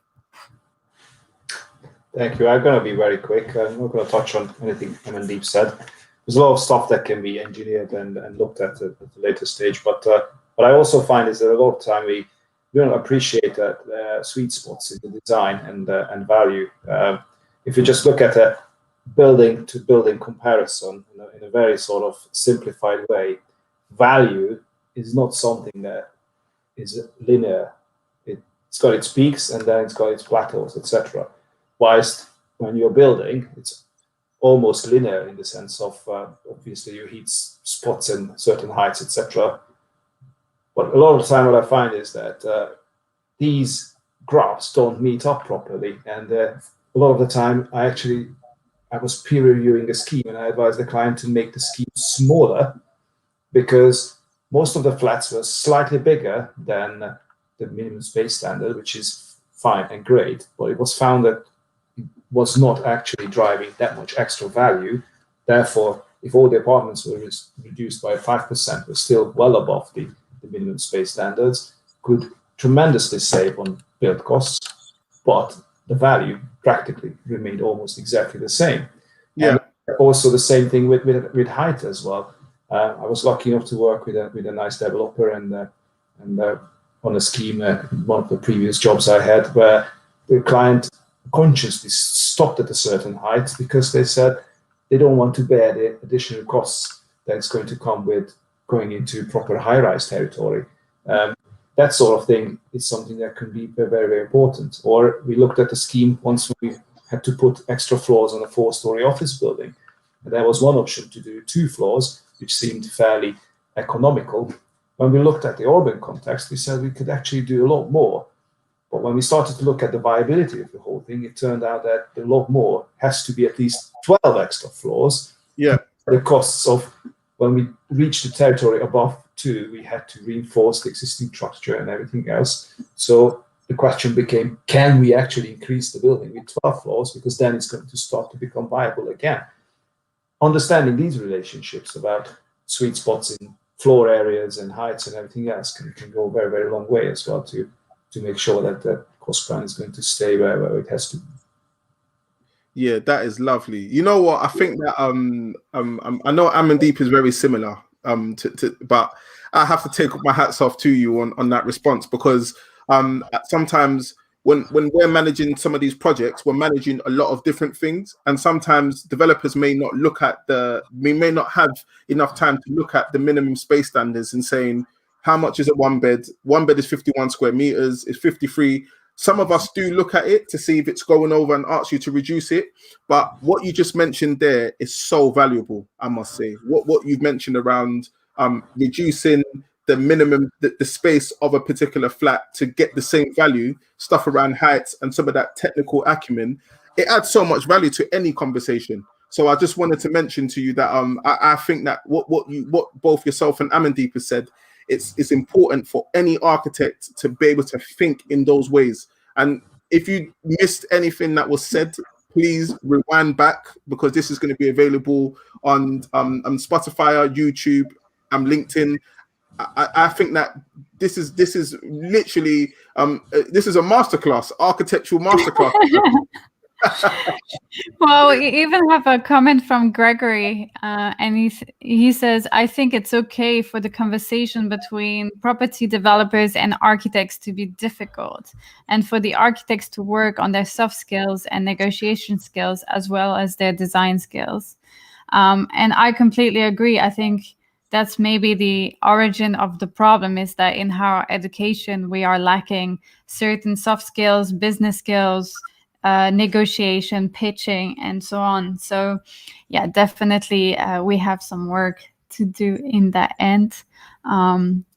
[SPEAKER 2] Thank you. I'm going to be very quick. I'm not going to touch on anything Amandeep said. There's a lot of stuff that can be engineered and looked at a later stage. But what I also find is that a lot of time we don't appreciate that sweet spots in the design and value. If you just look at a building to building comparison in a very sort of simplified way, value is not something that is linear. It's got its peaks and then it's got its plateaus, etc. Whilst when you're building, it's almost linear in the sense of obviously you hit spots in certain heights, etc. But a lot of the time what I find is that these graphs don't meet up properly, and a lot of the time I was peer reviewing a scheme, and I advised the client to make the scheme smaller, because most of the flats were slightly bigger than the minimum space standard, which is fine and great, but it was found that it was not actually driving that much extra value. Therefore, if all the apartments were reduced by 5%, we're still well above the minimum space standards, could tremendously save on build costs, but the value practically remained almost exactly the same.
[SPEAKER 4] Yeah.
[SPEAKER 2] And also the same thing with height as well. I was lucky enough to work with a nice developer and on a scheme, one of the previous jobs I had, where the client consciously stopped at a certain height because they said they don't want to bear the additional costs that's going to come with going into proper high-rise territory. That sort of thing is something that can be very, very important. Or we looked at the scheme once we had to put extra floors on a 4-story office building. And there was one option to do 2 floors, which seemed fairly economical. When we looked at the urban context, we said we could actually do a lot more. But when we started to look at the viability of the whole thing, it turned out that a lot more has to be at least 12 extra floors.
[SPEAKER 4] Yeah.
[SPEAKER 2] The costs of when we reached the territory above 2, we had to reinforce the existing structure and everything else. So the question became, can we actually increase the building with 12 floors? Because then it's going to start to become viable again. Understanding these relationships about sweet spots in floor areas and heights and everything else can go a very, very long way as well to make sure that the cost plan is going to stay where it has to be.
[SPEAKER 4] Yeah, that is lovely. You know what? I think that I know Amandeep is very similar. But I have to take my hats off to you on that response, because sometimes when we're managing some of these projects, we're managing a lot of different things, and sometimes developers may not have enough time to look at the minimum space standards and saying, how much is a 1 bed? 1 bed is 51 square meters, it's 53. Some of us do look at it to see if it's going over and ask you to reduce it. But what you just mentioned there is so valuable, I must say. What you've mentioned around reducing the minimum, the space of a particular flat to get the same value, stuff around heights and some of that technical acumen, it adds so much value to any conversation. So I just wanted to mention to you that I think that what both yourself and Amandeep has said, it's important for any architect to be able to think in those ways. And if you missed anything that was said, please rewind back, because this is going to be available on Spotify, YouTube, LinkedIn. I think that this is literally this is a masterclass, architectural masterclass.
[SPEAKER 1] Well, we even have a comment from Gregory, and he says, I think it's okay for the conversation between property developers and architects to be difficult, and for the architects to work on their soft skills and negotiation skills as well as their design skills. And I completely agree. I think that's maybe the origin of the problem, is that in our education, we are lacking certain soft skills, business skills, negotiation, pitching, and so on. So yeah, definitely we have some work to do in that end.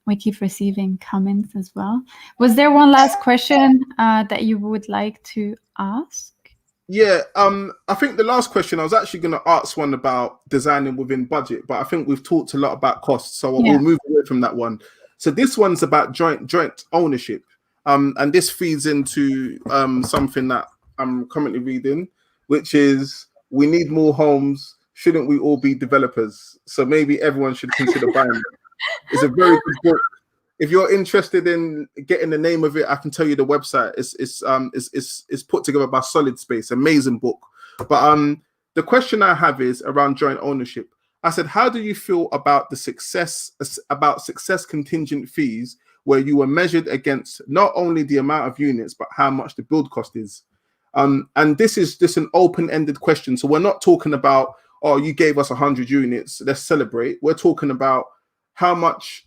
[SPEAKER 1] We keep receiving comments as well. Was there one last question that you would like to ask?
[SPEAKER 4] Yeah, I think the last question, I was actually going to ask one about designing within budget, but I think we've talked a lot about costs, so we'll move away from that one. So this one's about joint ownership, and this feeds into something that I'm currently reading, which is, we need more homes. Shouldn't we all be developers? So maybe everyone should consider buying it. It's a very good book. If you're interested in getting the name of it, I can tell you the website. It's put together by Solid Space. Amazing book. But the question I have is around joint ownership. I said, how do you feel about success contingent fees, where you were measured against not only the amount of units, but how much the build cost is? And this is just an open-ended question. So we're not talking about, oh, you gave us 100 units, let's celebrate. We're talking about how much,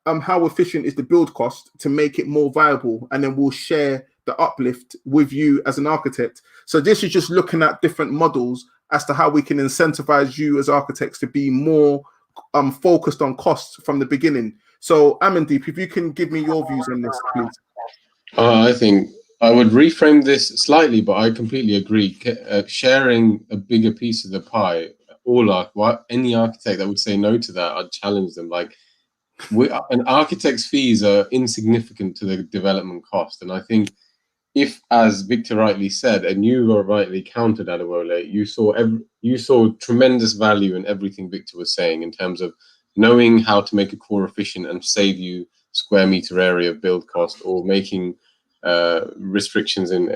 [SPEAKER 4] how efficient is the build cost to make it more viable, and then we'll share the uplift with you as an architect. So this is just looking at different models as to how we can incentivize you as architects to be more focused on costs from the beginning. So Amandeep, if you can give me your views on this, please.
[SPEAKER 3] I think I would reframe this slightly, but I completely agree. Sharing a bigger piece of the pie, any architect that would say no to that, I'd challenge them. Like, an architect's fees are insignificant to the development cost, and I think if, as Viktor rightly said, and you were rightly countered, Adewole, you saw tremendous value in everything Viktor was saying in terms of knowing how to make a core efficient and save you square meter area of build cost, or making restrictions in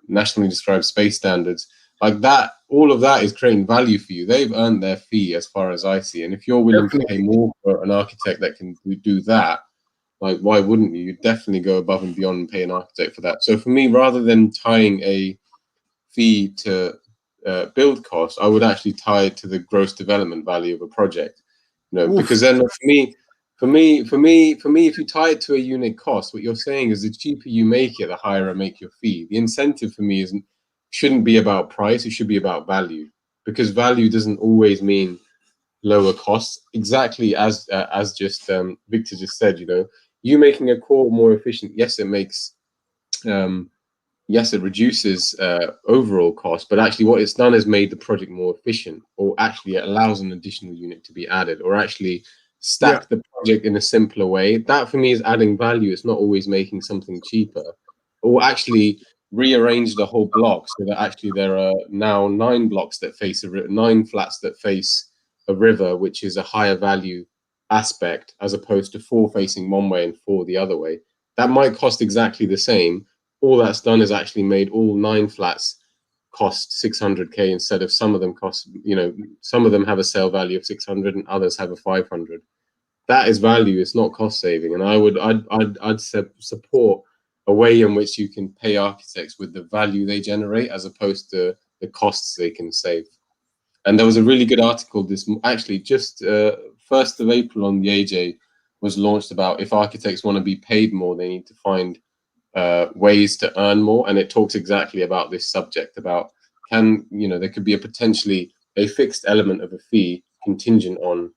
[SPEAKER 3] nationally described space standards like that. All of that is creating value for you. They've earned their fee as far as I see, and if you're willing to pay more for an architect that can do that, like, why wouldn't you? You'd definitely go above and beyond and pay an architect for that. So for me, rather than tying a fee to build cost, I would actually tie it to the gross development value of a project. Because then for me, if you tie it to a unit cost, what you're saying is the cheaper you make it, the higher I make your fee. The incentive for me shouldn't be about price. It should be about value, because value doesn't always mean lower costs. Exactly as just Viktor just said, you making a core more efficient, yes, it makes yes, it reduces overall cost, but actually what it's done is made the project more efficient, or actually it allows an additional unit to be added, or actually stack the project in a simpler way. That for me is adding value. It's not always making something cheaper, or actually rearrange the whole block so that actually there are now 9 blocks that face 9 flats that face a river, which is a higher value aspect, as opposed to 4 facing one way and 4 the other way. That might cost exactly the same. All that's done is actually made all 9 flats cost 600k instead of some of them cost, some of them have a sale value of 600 and others have a 500. That is value. It's not cost saving. And I'd support a way in which you can pay architects with the value they generate as opposed to the costs they can save. And there was a really good article actually just 1st of April on the AJ was launched about if architects want to be paid more, they need to find ways to earn more. And it talks exactly about this subject, about there could be potentially a fixed element of a fee contingent on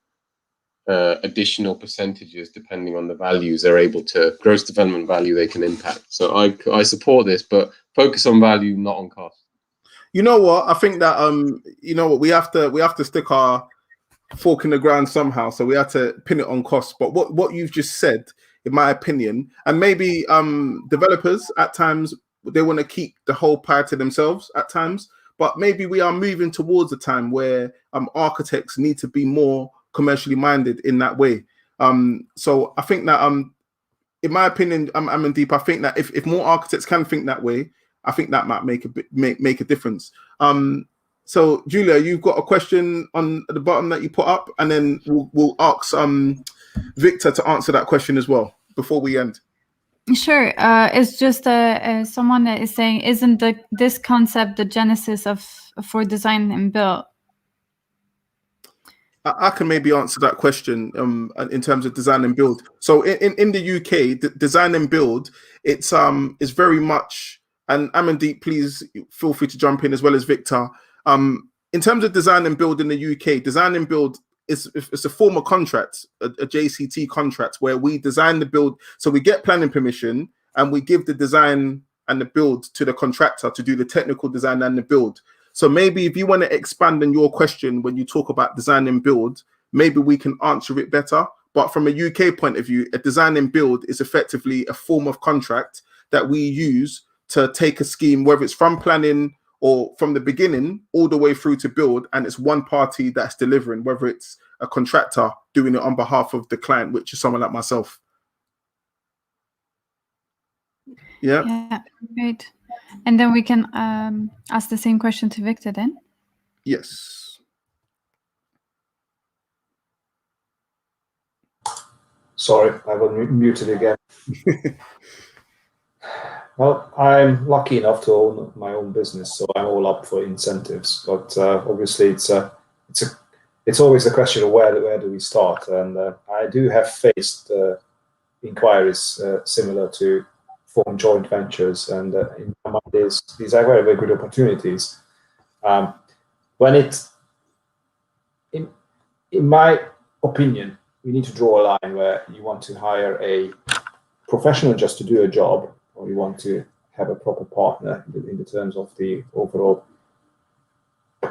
[SPEAKER 3] additional percentages depending on the values they're able to, gross development value they can impact. So I support this, but focus on value, not on cost.
[SPEAKER 4] You know what? I think that we have to stick our fork in the ground somehow. So we have to pin it on cost. But what you've just said, in my opinion, and maybe developers at times, they want to keep the whole pie to themselves at times. But maybe we are moving towards a time where architects need to be more commercially minded in that way. So I think that in my opinion, Amandeep, I think that if more architects can think that way, I think that might make a difference. So Julia, you've got a question on the bottom that you put up, and then we'll ask Viktor to answer that question as well before we end.
[SPEAKER 1] Sure. It's just someone that is saying, isn't this concept the genesis for design and build?
[SPEAKER 4] I can maybe answer that question in terms of design and build. So in the UK, the design and build, it's is very much, and Amandeep, please feel free to jump in as well as Viktor. In terms of design and build in the UK, design and build it's a form of contract, a JCT contract, where we design the build. So we get planning permission and we give the design and the build to the contractor to do the technical design and the build. So maybe if you want to expand on your question when you talk about design and build, maybe we can answer it better. But from a UK point of view, a design and build is effectively a form of contract that we use to take a scheme, whether it's from planning or from the beginning all the way through to build, and it's one party that's delivering, whether it's a contractor doing it on behalf of the client, which is someone like myself.
[SPEAKER 1] Yeah, great. And then we can ask the same question to Viktor then.
[SPEAKER 4] Yes.
[SPEAKER 2] Sorry, I was muted again. Well, I'm lucky enough to own my own business, so I'm all up for incentives. But obviously, it's always the question of where do we start? And I do have faced inquiries similar to form joint ventures, and in my mind, these are very, very good opportunities. In my opinion, we need to draw a line where you want to hire a professional just to do a job, or you want to have a proper partner in the terms of the overall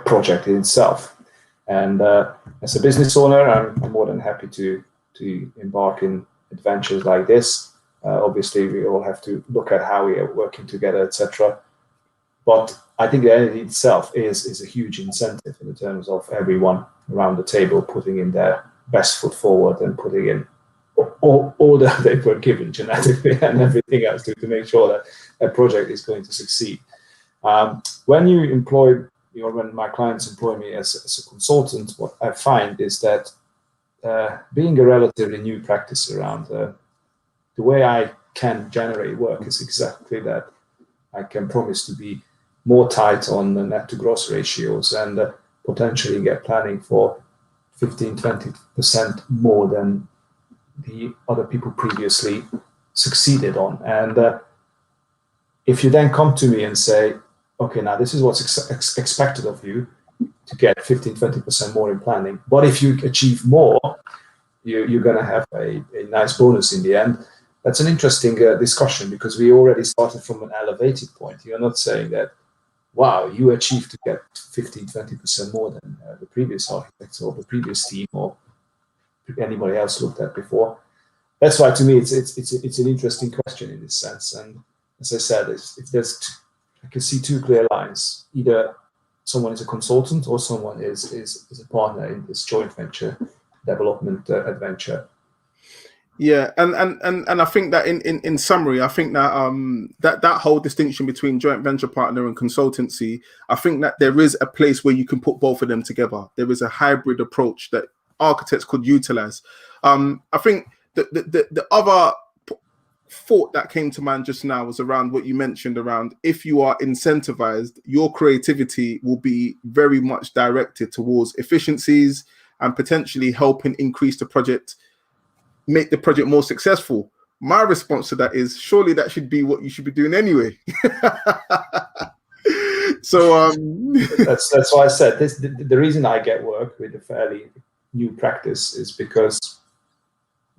[SPEAKER 2] project in itself. And as a business owner, I'm more than happy to embark in adventures like this. Obviously, we all have to look at how we are working together, etc. But I think the entity itself is a huge incentive in terms of everyone around the table putting in their best foot forward and putting in all that they were given genetically and everything else to make sure that a project is going to succeed. When you employ, or when my clients employ me as a consultant, what I find is that being a relatively new practice around, the way I can generate work is exactly that. I can promise to be more tight on the net to gross ratios and potentially get planning for 15-20% more than the other people previously succeeded on. And if you then come to me and say, okay, now this is what's expected of you to get 15-20% more in planning, but if you achieve more, you're going to have a nice bonus in the end. That's an interesting discussion, because we already started from an elevated point. You're not saying that, wow, you achieved to get 15-20% more than the previous architects or the previous team or anybody else looked at before. That's why, to me, it's an interesting question in this sense. And as I said, I can see two clear lines: either someone is a consultant or someone is a partner in this joint venture development adventure.
[SPEAKER 4] Yeah, and I think that in summary, I think that that whole distinction between joint venture partner and consultancy, I think that there is a place where you can put both of them together. There is a hybrid approach that architects could utilize. I think the other thought that came to mind just now was around what you mentioned around, if you are incentivized, your creativity will be very much directed towards efficiencies and potentially helping increase the project, make the project more successful. My response to that is, surely that should be what you should be doing anyway. So
[SPEAKER 2] that's why I said this. The reason I get work with a fairly new practice is because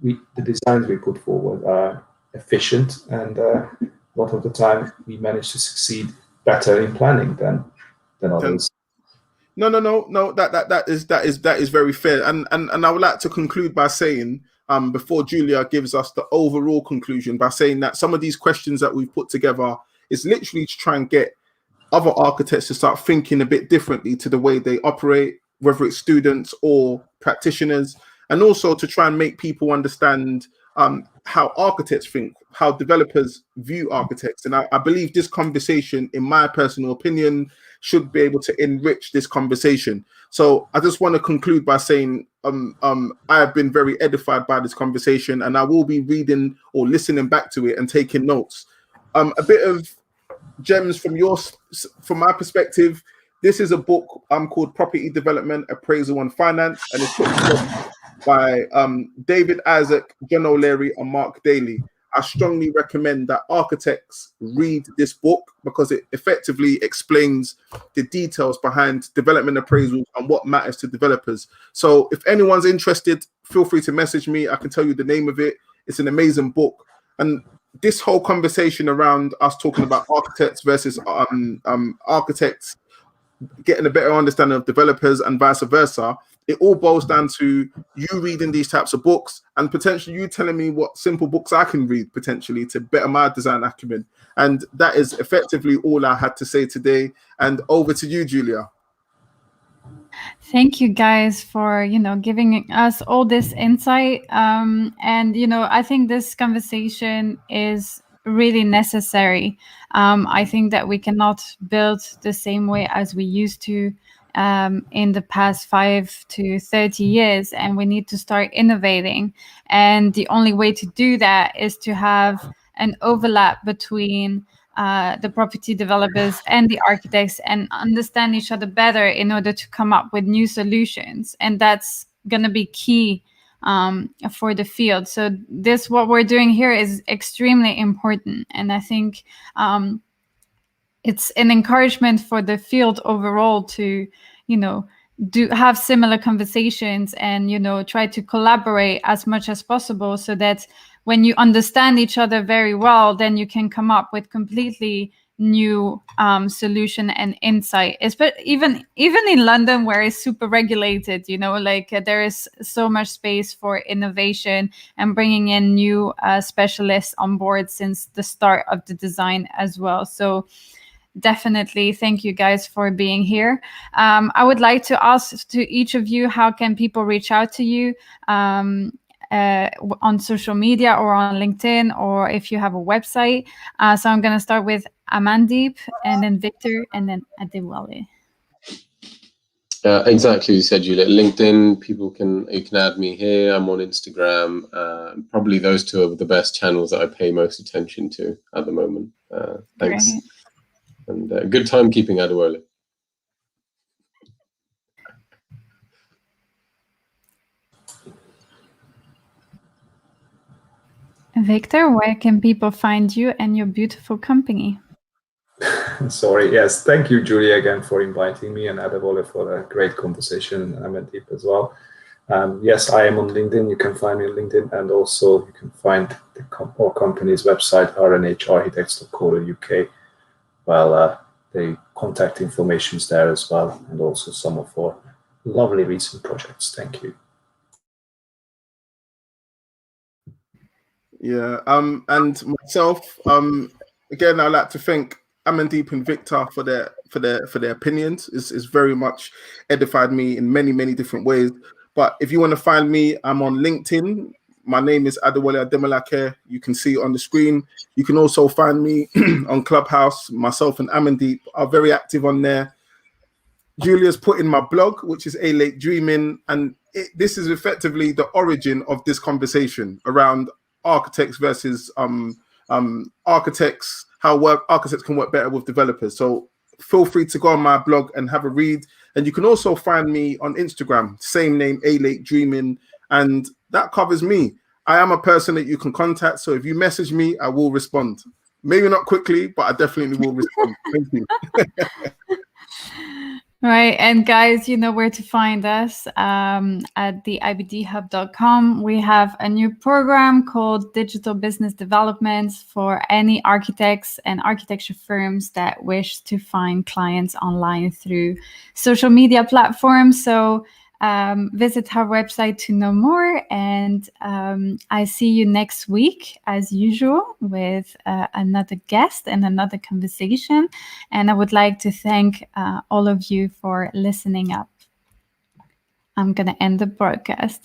[SPEAKER 2] the designs we put forward are efficient, and a lot of the time we manage to succeed better in planning than others.
[SPEAKER 4] No. That is very fair, and I would like to conclude by saying, before Julia gives us the overall conclusion, by saying that some of these questions that we've put together is literally to try and get other architects to start thinking a bit differently to the way they operate, whether it's students or practitioners, and also to try and make people understand how architects think, how developers view architects. And I believe this conversation, in my personal opinion, should be able to enrich this conversation. So I just want to conclude by saying I have been very edified by this conversation, and I will be reading or listening back to it and taking notes. A bit of gems from my perspective. This is a book called Property Development, Appraisal and Finance, and it's put together by David Isaac, John O'Leary, and Mark Daly. I strongly recommend that architects read this book because it effectively explains the details behind development appraisals and what matters to developers. So if anyone's interested, feel free to message me. I can tell you the name of it. It's an amazing book. And this whole conversation around us talking about architects versus architects getting a better understanding of developers and vice versa, it all boils down to you reading these types of books and potentially you telling me what simple books I can read potentially to better my design acumen. And that is effectively all I had to say today. And over to you, Julia.
[SPEAKER 1] Thank you guys for, giving us all this insight. And, I think this conversation is really necessary. I think that we cannot build the same way as we used to in the past 5 to 30 years, and we need to start innovating. And the only way to do that is to have an overlap between the property developers and the architects and understand each other better in order to come up with new solutions. And that's going to be key for the field. So what we're doing here is extremely important. And I think it's an encouragement for the field overall to, have similar conversations and, try to collaborate as much as possible so that when you understand each other very well, then you can come up with completely new solution and insight. Even in London, where it's super regulated, like there is so much space for innovation and bringing in new specialists on board since the start of the design as well. So definitely thank you guys for being here. I would like to ask to each of you, how can people reach out to you on social media or on LinkedIn, or if you have a website? So I'm going to start with Amandeep, and then Viktor, and then Adewale.
[SPEAKER 3] Exactly, you said, Juliet. LinkedIn, you can add me here. I'm on Instagram. Probably those two are the best channels that I pay most attention to at the moment. Thanks.
[SPEAKER 1] Great.
[SPEAKER 3] And good timekeeping, Adewale.
[SPEAKER 1] Viktor, where can people find you and your beautiful company?
[SPEAKER 2] Sorry. Yes. Thank you, Julia, again for inviting me, and Adewale for a great conversation, and Amandeep as well. Yes, I am on LinkedIn. You can find me on LinkedIn, and also you can find our company's website, rnharchitects.co.uk. Well, the contact information is there as well, and also some of our lovely recent projects. Thank you.
[SPEAKER 4] Yeah, and myself, again, I'd like to thank Amandeep and Viktor for their opinions. It's very much edified me in many different ways. But if you want to find me, I'm on LinkedIn. My name is Adewole Ademolake. You can see it on the screen. You can also find me on Clubhouse. Myself and Amandeep are very active on there. Julia's put in my blog, which is A Late Dreaming, and this is effectively the origin of this conversation around architects versus architects, how architects can work better with developers. So feel free to go on my blog and have a read. And you can also find me on Instagram, same name, A Late Dreaming, and that covers me. I am a person that you can contact, so if you message me, I will respond. Maybe not quickly, but I definitely will respond. Thank you.
[SPEAKER 1] Right. And guys, you know where to find us at the ibdhub.com. We have a new program called Digital Business Development for any architects and architecture firms that wish to find clients online through social media platforms. So visit our website to know more. And I see you next week, as usual, with another guest and another conversation. And I would like to thank all of you for listening up. I'm going to end the broadcast.